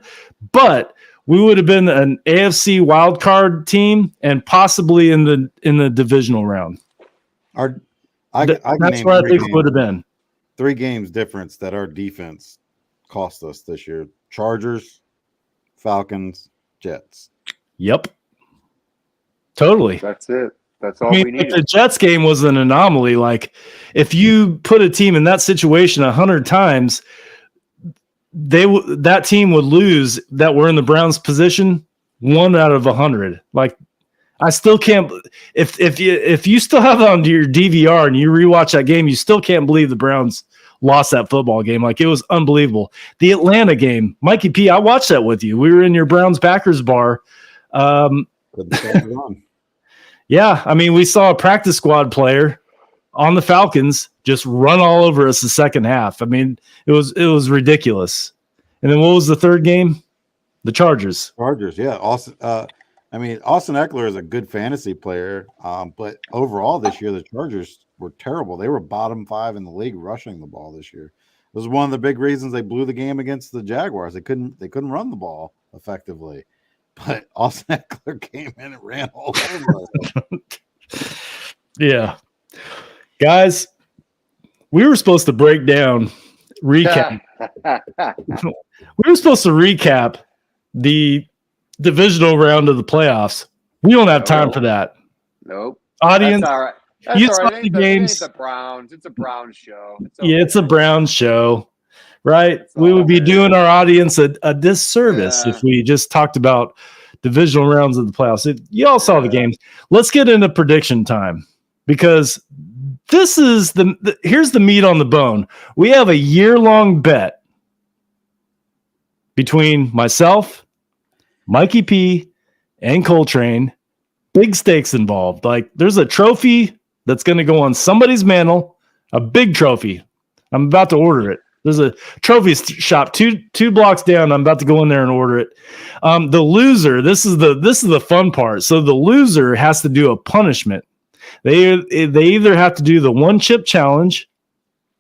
but we would have been an AFC wild card team and possibly in the divisional round. That's where I think we would have been. 3 games difference that our defense cost us this year: Chargers, Falcons, Jets. Yep, totally. That's it. That's all we needed. The Jets game was an anomaly. Like, if you put a team in that situation 100 times, that team would lose that were in the Browns' position 1 out of 100. Like, I still can't. If you still have it on your DVR and you rewatch that game, you still can't believe the Browns lost that football game. Like, it was unbelievable. The Atlanta game, Mikey P, I watched that with you. We were in your Browns Packers bar. Yeah, I mean, we saw a practice squad player on the Falcons just run all over us the second half. I mean, it was ridiculous. And then what was the third game? The Chargers. Yeah. Austin Eckler is a good fantasy player, but overall this year the Chargers were terrible. They were bottom 5 in the league rushing the ball this year. It was one of the big reasons they blew the game against the Jaguars. They couldn't run the ball effectively. But Austin Eckler came in and ran all over. Yeah. Guys, we were supposed to recap. We were supposed to recap the divisional round of the playoffs. We don't have time for that. Nope. Audience, that's all right. You saw the games. It ain't the Browns. It's a Browns show. It's a Browns show, right? It's We would be doing our audience a disservice if we just talked about divisional rounds of the playoffs. You all saw the games. Let's get into prediction time, because this is here's the meat on the bone. We have a year-long bet between myself, Mikey P, and Coltrane. Big stakes involved. Like, there's a trophy that's going to go on somebody's mantle, a big trophy. I'm about to order it. There's a trophy shop two blocks down. I'm about to go in there and order it. The loser, this is the fun part. So the loser has to do a punishment. They either have to do the 1 chip challenge,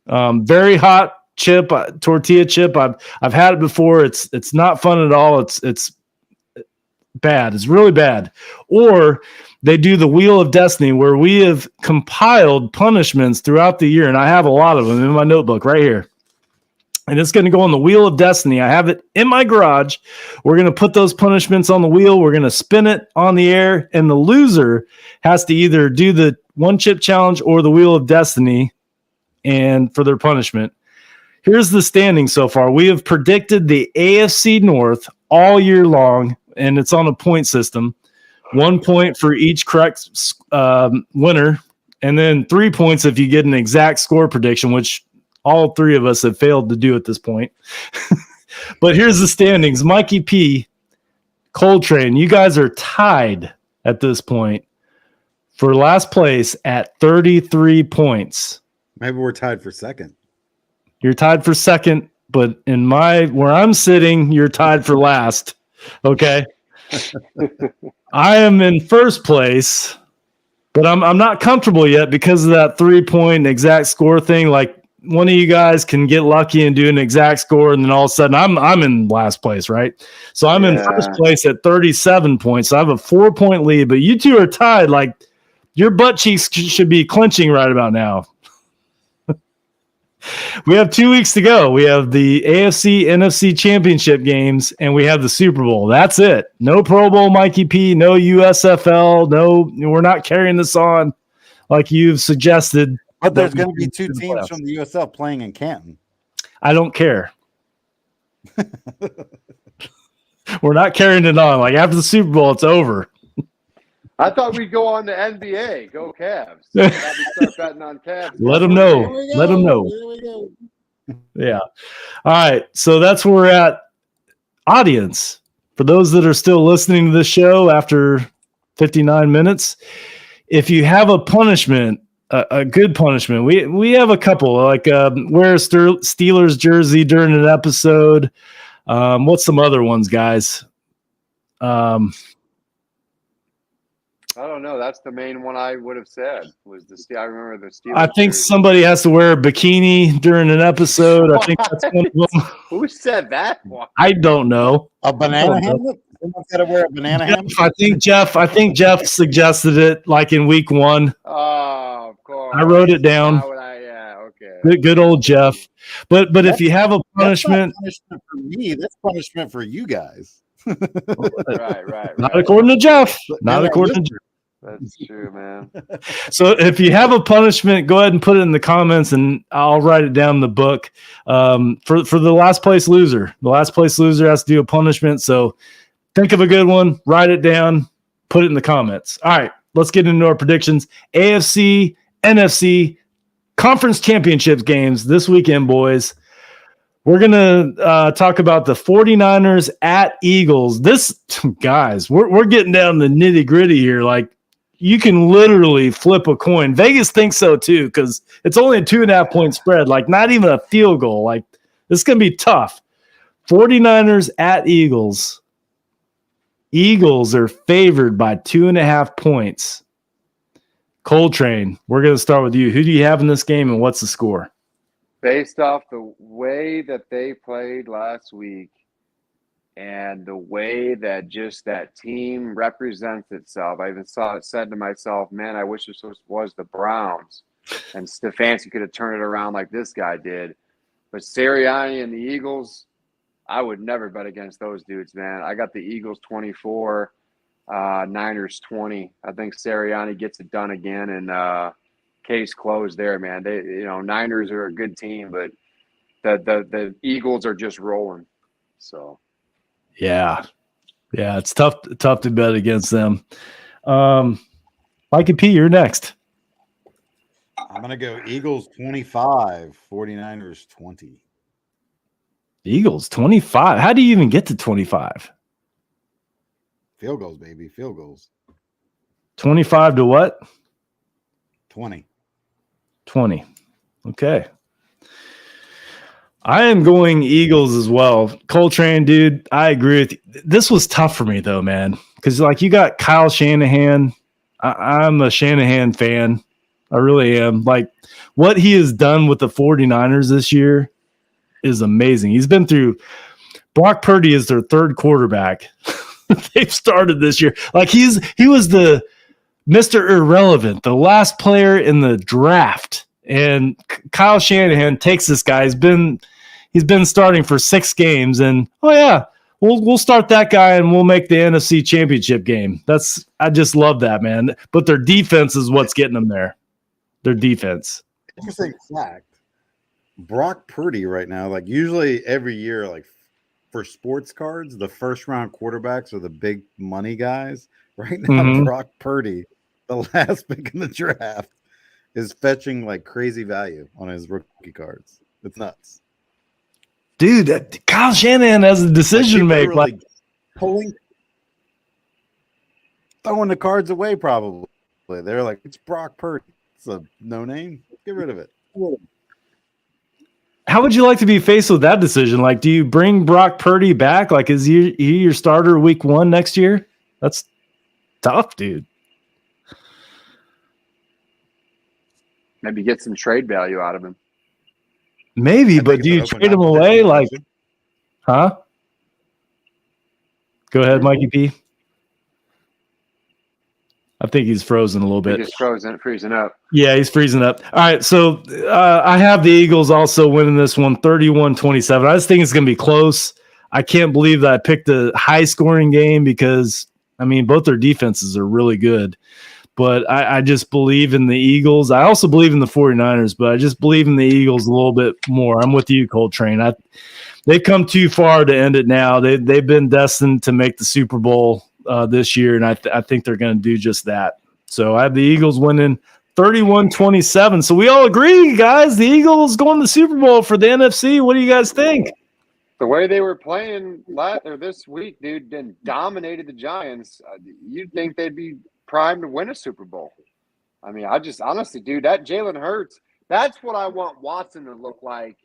very hot chip, tortilla chip. I've had it before. It's not fun at all. It's bad. It's really bad. Or they do the Wheel of Destiny, where we have compiled punishments throughout the year, and I have a lot of them in my notebook right here. And it's going to go on the Wheel of Destiny. I have it in my garage. We're going to put those punishments on the wheel. We're going to spin it on the air, and the loser has to either do the 1 chip challenge or the Wheel of Destiny, and for their punishment. Here's the standing so far. We have predicted the AFC North all year long, and it's on a point system. 1 point for each correct winner, and then 3 points if you get an exact score prediction, which all 3 of us have failed to do at this point. But here's the standings. Mikey P, Coltrane, you guys are tied at this point for last place at 33 points. Maybe we're tied for second. You're tied for second, but where I'm sitting, you're tied for last. Okay. I am in first place, but I'm not comfortable yet because of that 3-point exact score thing. Like, one of you guys can get lucky and do an exact score, and then all of a sudden I'm in last place, right? So I'm in first place at 37 points. So I have a 4-point lead, but you two are tied. Like, your butt cheeks should be clenching right about now. We have 2 weeks to go. We have the AFC, NFC Championship games, and we have the Super Bowl. That's it. No Pro Bowl, Mikey P. No USFL. No, we're not carrying this on like you've suggested. But there's going to be 2 teams from the USL playing in Canton. I don't care. We're not carrying it on. Like, after the Super Bowl, it's over. I thought we'd go on to NBA. Go Cavs. Start betting on Cavs. Let them know. Let them know. Yeah. All right. So that's where we're at. Audience, for those that are still listening to this show after 59 minutes, if you have a punishment, a good punishment, we have a couple, like wear a Steelers jersey during an episode. What's some other ones, guys? I don't know. That's the main one I would have said was I remember the Steelers. I think jersey. somebody has to wear a bikini during an episode. I think that's one of them. Who said that one? I don't know. A banana hammock? Someone's got to wear a banana hammock? I think Jeff suggested it like in week 1. Oh, of course. I wrote it down. Okay. Good old Jeff. But if you have a punishment, That's not punishment for me. That's punishment for you guys. Right. not according to Jeff. Not according to Jeff. That's true, man. So if you have a punishment, go ahead and put it in the comments, and I'll write it down in the book. For the last place loser, the last place loser has to do a punishment. So think of a good one, write it down, put it in the comments. All right, let's get into our predictions. AFC, NFC, Conference Championships games this weekend, boys. We're going to talk about the 49ers at Eagles. Guys, we're getting down the nitty gritty here. Like, you can literally flip a coin. Vegas thinks so too, because it's only a 2.5 point spread, like not even a field goal. Like, this is going to be tough. 49ers at Eagles. Eagles are favored by 2.5 points. Coltrane, we're going to start with you. Who do you have in this game, and what's the score? Based off the way that they played last week and the way that just that team represents itself, I even said to myself, man, I wish this was the Browns and Stefanski could have turned it around like this guy did. But Sirianni and the Eagles, I would never bet against those dudes, man. I got the Eagles 24, Niners 20. I think Sirianni gets it done again, and case closed there, man. Niners are a good team, but the Eagles are just rolling. So, yeah, it's tough to bet against them. Mikey P, you're next. I'm going to go Eagles 25, 49ers 20. Eagles 25. How do you even get to 25? Field goals, baby. Field goals. 25 to what? 20. Okay. I am going Eagles as well. Coltrane, dude, I agree with you. This was tough for me, though, man, because, like, you got Kyle Shanahan. I'm a Shanahan fan. I really am. Like, what he has done with the 49ers this year is amazing. He's been through – Brock Purdy is their third quarterback. They've started this year. Like, he was the Mr. Irrelevant, the last player in the draft. And Kyle Shanahan takes this guy. He's been starting for 6 games, and we'll start that guy and we'll make the NFC Championship game. I just love that, man. But their defense is what's getting them there. Their defense. Interesting fact. Brock Purdy right now, like usually every year, like for sports cards, the first round quarterbacks are the big money guys. Right now, Brock Purdy, the last pick in the draft, is fetching like crazy value on his rookie cards. It's nuts. Dude, Kyle Shanahan has a decision to make. Like throwing the cards away, probably. They're like, it's Brock Purdy. It's a no name. Get rid of it. How would you like to be faced with that decision? Like, do you bring Brock Purdy back? Like, is he your starter week 1 next year? That's tough, dude. Maybe get some trade value out of him. Maybe, but do you trade him away? Like, huh? Go ahead, Mikey P. I think he's frozen a little bit. He's freezing up. Yeah, he's freezing up. All right, so I have the Eagles also winning this one, 31-27. I just think it's going to be close. I can't believe that I picked a high-scoring game because, I mean, both their defenses are really good. But I just believe in the Eagles. I also believe in the 49ers, but I just believe in the Eagles a little bit more. I'm with you, Coltrane. They've come too far to end it now. They've been destined to make the Super Bowl this year, and I think they're going to do just that. So I have the Eagles winning 31-27. So we all agree, guys, the Eagles going to the Super Bowl for the NFC. What do you guys think? The way they were playing this week, dude, and dominated the Giants, you'd think they'd be primed to win a Super Bowl. I mean, I just honestly, dude, that Jalen Hurts, that's what I want Watson to look like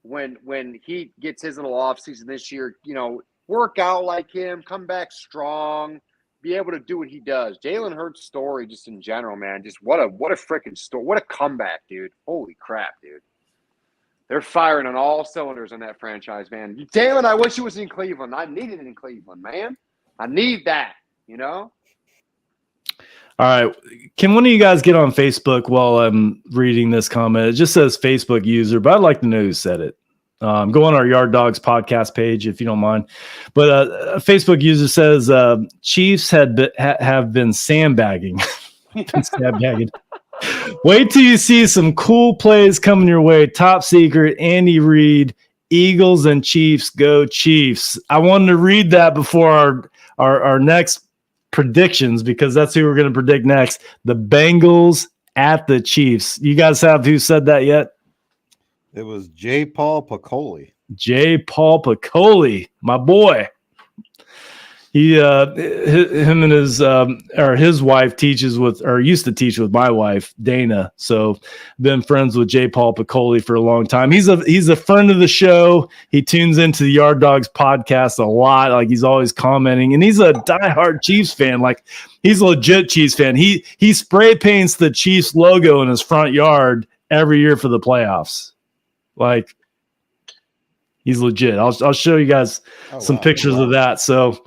when he gets his little offseason this year. You know, work out like him, come back strong, be able to do what he does. Jalen Hurts' story, just in general, man, just what a freaking story. What a comeback, dude. Holy crap, dude. They're firing on all cylinders on that franchise, man. Jalen, I wish he was in Cleveland. I needed it in Cleveland, man. I need that, you know? All right. Can one of you guys get on Facebook while I'm reading this comment? It just says Facebook user, but I'd like to know who said it. Go on our Yard Dawgs podcast page if you don't mind. But a Facebook user says Chiefs have been sandbagging. Wait till you see some cool plays coming your way. Top secret, Andy Reid, Eagles and Chiefs, go Chiefs. I wanted to read that before our next predictions because that's who we're going to predict next. The Bengals at the Chiefs. You guys have who said that yet? It was J. Paul Piccoli. J. Paul Piccoli, my boy. He, him and his wife teaches with, or used to teach with my wife, Dana. So been friends with J. Paul Piccoli for a long time. He's a friend of the show. He tunes into the Yard Dawgs podcast a lot. Like he's always commenting, and he's a diehard Chiefs fan. Like he's a legit Chiefs fan. He spray paints the Chiefs logo in his front yard every year for the playoffs. Like he's legit. I'll show you guys some pictures of that. So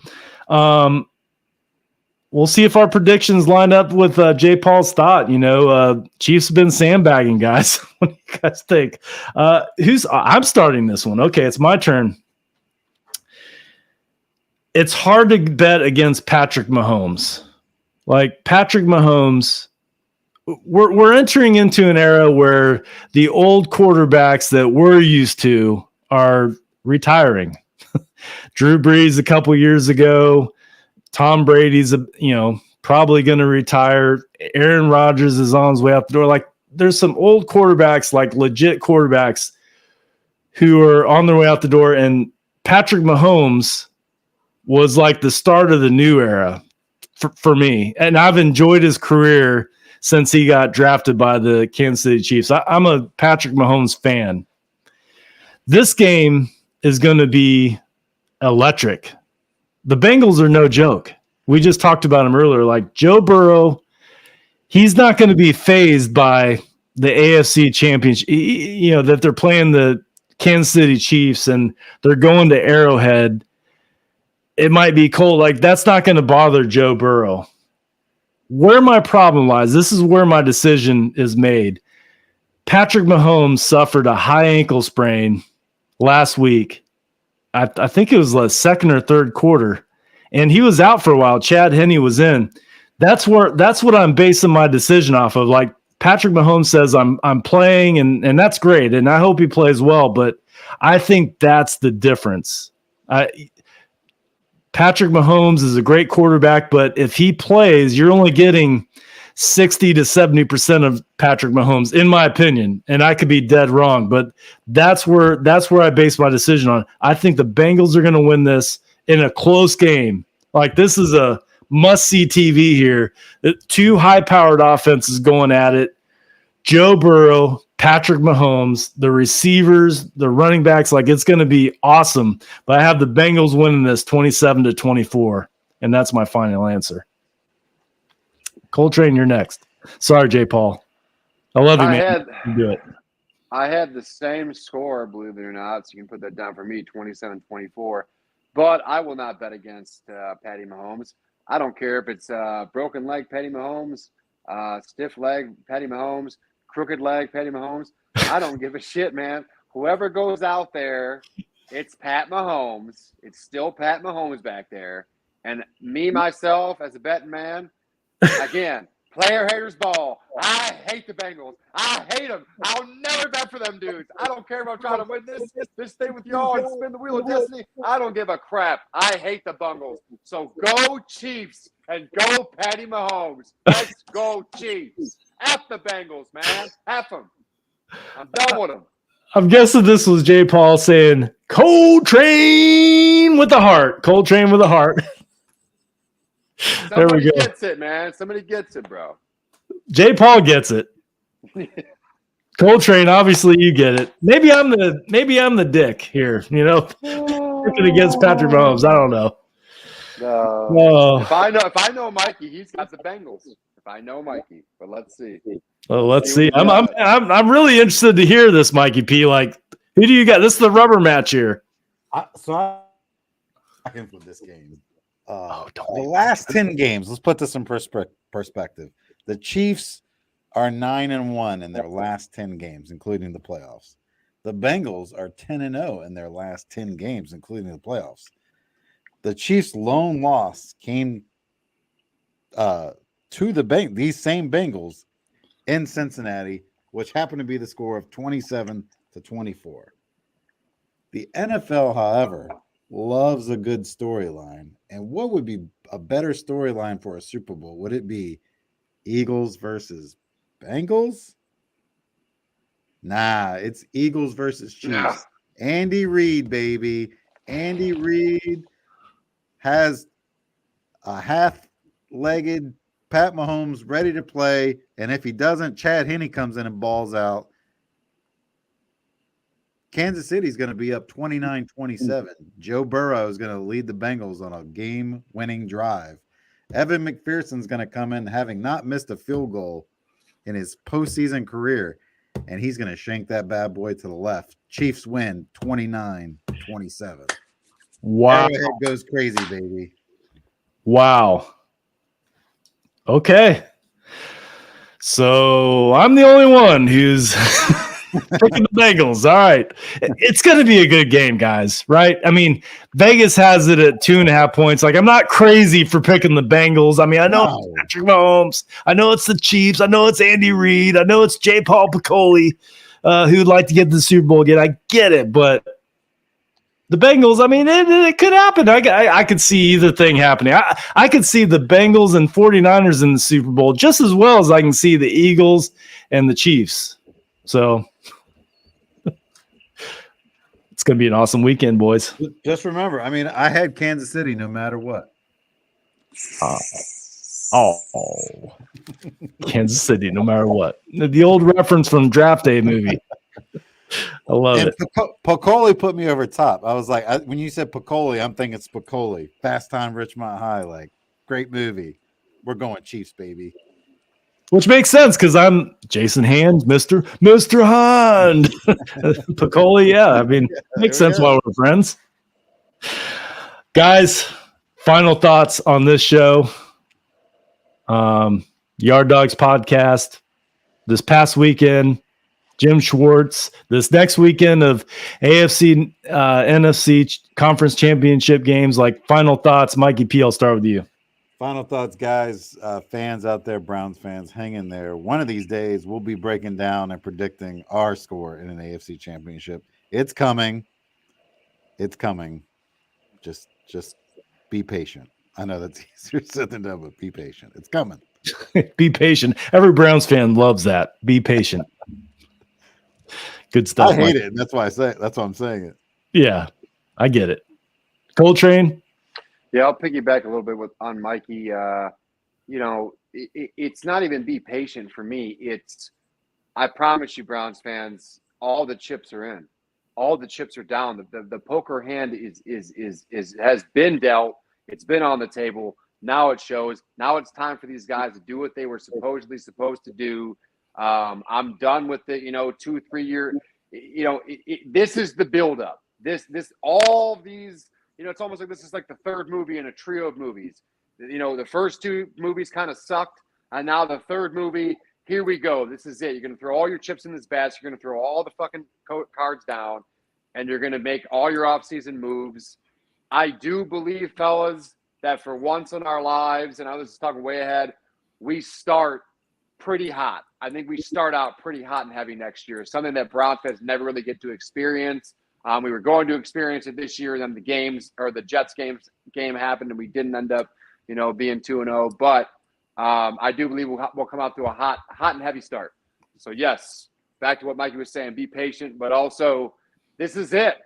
we'll see if our predictions line up with J. Paul's thought. You know, Chiefs have been sandbagging, guys. What do you guys think? I'm starting this one. Okay, it's my turn. It's hard to bet against Patrick Mahomes. Like Patrick Mahomes, we're entering into an era where the old quarterbacks that we're used to are retiring. Drew Brees a couple years ago, Tom Brady's probably going to retire. Aaron Rodgers is on his way out the door. Like there's some old quarterbacks, like legit quarterbacks, who are on their way out the door. And Patrick Mahomes was like the start of the new era for me. And I've enjoyed his career since he got drafted by the Kansas City Chiefs. I'm a Patrick Mahomes fan. This game is going to be electric. The Bengals are no joke. We just talked about him earlier. Like Joe Burrow, he's not going to be fazed by the AFC Championship. That they're playing the Kansas City Chiefs and they're going to Arrowhead. It might be cold. Like that's not going to bother Joe Burrow. Where my problem lies, this is where my decision is made. Patrick Mahomes suffered a high ankle sprain last week. I think it was the second or third quarter, and he was out for a while. Chad Henne was in. That's what I'm basing my decision off of. Like Patrick Mahomes says, I'm playing, and that's great, and I hope he plays well. But I think that's the difference. Patrick Mahomes is a great quarterback, but if he plays, you're only getting 60 to 70% of Patrick Mahomes, in my opinion, and I could be dead wrong, but that's where I base my decision on. I think the Bengals are going to win this in a close game. Like this is a must-see TV here. Two high-powered offenses going at it. Joe Burrow, Patrick Mahomes, the receivers, the running backs, like it's going to be awesome. But I have the Bengals winning this 27-24, and that's my final answer. Coltrane, you're next. Sorry, J. Paul. I love you, man. You do it. I had the same score, believe it or not, so you can put that down for me, 27-24. But I will not bet against Patty Mahomes. I don't care if it's broken leg Patty Mahomes, stiff leg Patty Mahomes, crooked leg Patty Mahomes. I don't give a shit, man. Whoever goes out there, it's Pat Mahomes. It's still Pat Mahomes back there. And me, myself, as a betting man, again, player haters ball. I hate the Bengals. I hate them. I'll never bet for them dudes. I don't care if I'm trying to win this thing with y'all and spin the wheel of destiny. I don't give a crap. I hate the Bengals. So go Chiefs and go Patty Mahomes. Let's go Chiefs. F the Bengals, man. F them. I'm done with them. I'm guessing this was J. Paul saying, Coltrane with the heart. Coltrane with a heart. Somebody gets it, man. Somebody gets it, bro. J. Paul gets it. Coltrane, obviously you get it. Maybe I'm the dick here, working against Patrick Mahomes. I don't know. Oh. If I know Mikey, he's got the Bengals. If I know Mikey, but let's see. Well, let's see. I'm really interested to hear this, Mikey P. Like, who do you got? This is the rubber match here. I'm for this game. The last 10 games. Let's put this in perspective. The Chiefs are 9-1 in their last 10 games, including the playoffs. The Bengals are 10-0 in their last 10 games, including the playoffs. The Chiefs' lone loss came to these same Bengals in Cincinnati, which happened to be the score of 27-24. The NFL, however, loves a good storyline. And what would be a better storyline for a Super Bowl? Would it be Eagles versus Bengals? Nah, it's Eagles versus Chiefs. Yeah. Andy Reid, baby. Andy Reid has a half-legged Pat Mahomes ready to play, and if he doesn't, Chad Henne comes in and balls out. Kansas City's going to be up 29-27. Joe Burrow is going to lead the Bengals on a game-winning drive. Evan McPherson's going to come in having not missed a field goal in his postseason career, and he's going to shank that bad boy to the left. Chiefs win 29-27. Wow. Arrowhead goes crazy, baby. Wow. Okay. So I'm the only one who's picking the Bengals. All right. It's going to be a good game, guys, right? I mean, Vegas has it at 2.5 points. Like, I'm not crazy for picking the Bengals. I mean, I know it's Patrick Mahomes. I know it's the Chiefs. I know it's Andy Reid. I know it's J. Paul Piccoli, who'd like to get the Super Bowl again. I get it, but the Bengals, I mean, it could happen. I could see either thing happening. I could see the Bengals and 49ers in the Super Bowl just as well as I can see the Eagles and the Chiefs. So it's going to be an awesome weekend, boys. Just remember, I mean, I had Kansas City no matter what. Kansas City, no matter what. The old reference from Draft Day movie. I love it. Piccoli put me over top. I was like, when you said Piccoli, I'm thinking Spicoli. Fast Time, Richmond High. Like, great movie. We're going Chiefs, baby. Which makes sense because I'm Jason Hand, Mr. Hand. Piccoli, yeah. I mean, makes sense why we're friends. Guys, final thoughts on this show. Yard Dawgs Podcast. This past weekend, Jim Schwartz. This next weekend of AFC, NFC Conference Championship games. Like, final thoughts. Mikey P, I'll start with you. Final thoughts, guys. Fans out there, Browns fans, hang in there. One of these days, we'll be breaking down and predicting our score in an AFC Championship. It's coming. It's coming. Just be patient. I know that's easier said than done, but be patient. It's coming. Be patient. Every Browns fan loves that. Be patient. Good stuff. I hate it. And that's why I say it. That's why I'm saying it. Yeah, I get it. Coltrane. Yeah, I'll piggyback a little bit on Mikey. It's not even be patient for me. It's, I promise you, Browns fans, all the chips are in. All the chips are down. The poker hand has been dealt. It's been on the table. Now it shows. Now it's time for these guys to do what they were supposedly supposed to do. I'm done with the 2-3 year. This is the buildup. This all these. It's almost like this is like the third movie in a trio of movies. The first two movies kind of sucked, and now the third movie. Here we go. This is it. You're going to throw all your chips in this basket. You're going to throw all the fucking cards down, and you're going to make all your offseason moves. I do believe, fellas, that for once in our lives, and I was talking way ahead, we start pretty hot. I think we start out pretty hot and heavy next year. Something that Browns fans never really get to experience. We were going to experience it this year, then the Jets game happened, and we didn't end up, being 2-0. But I do believe we'll come out to a hot and heavy start. So yes, back to what Mikey was saying: be patient, but also this is it.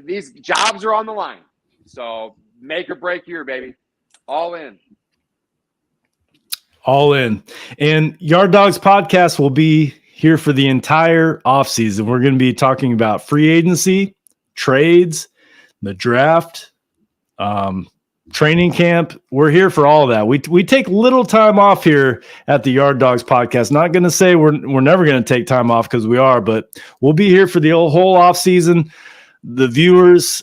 These jobs are on the line. So make or break year, baby. All in. All in. And Yard Dawgs Podcast will be here for the entire offseason. We're going to be talking about free agency, trades, the draft, training camp. We're here for all that. We take little time off here at the Yard Dawgs Podcast. Not going to say we're never going to take time off, because we are, but we'll be here for the whole off season. The viewers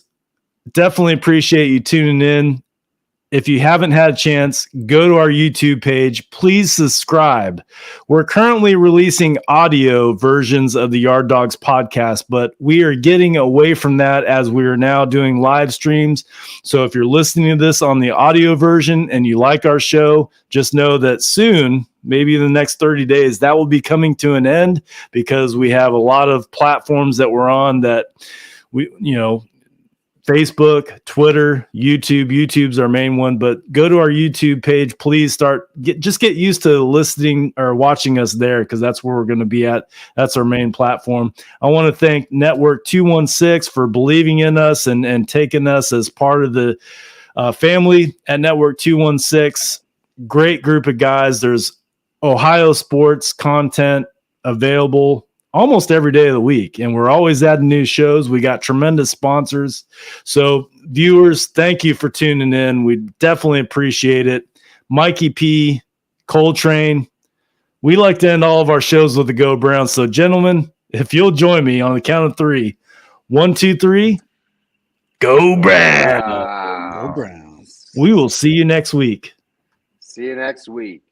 definitely appreciate you tuning in. If you haven't had a chance, go to our YouTube page. Please subscribe. We're currently releasing audio versions of the Yard Dawgs Podcast, but we are getting away from that as we are now doing live streams. So if you're listening to this on the audio version and you like our show, just know that soon, maybe in the next 30 days, that will be coming to an end, because we have a lot of platforms that we're on that we, Facebook, Twitter, YouTube. YouTube's our main one, but go to our YouTube page. Please get used to listening or watching us there, because that's where we're going to be at. That's our main platform. I want to thank Network 216 for believing in us and taking us as part of the family at Network 216. Great group of guys. There's Ohio sports content available almost every day of the week, and we're always adding new shows. We got tremendous sponsors. So viewers, thank you for tuning in. We definitely appreciate it. Mikey P, Coltrane, we like to end all of our shows with the Go Browns. So gentlemen, if you'll join me on the count of 3, 1, 2, 3, Go Browns. Go Browns. We will see you next week. See you next week.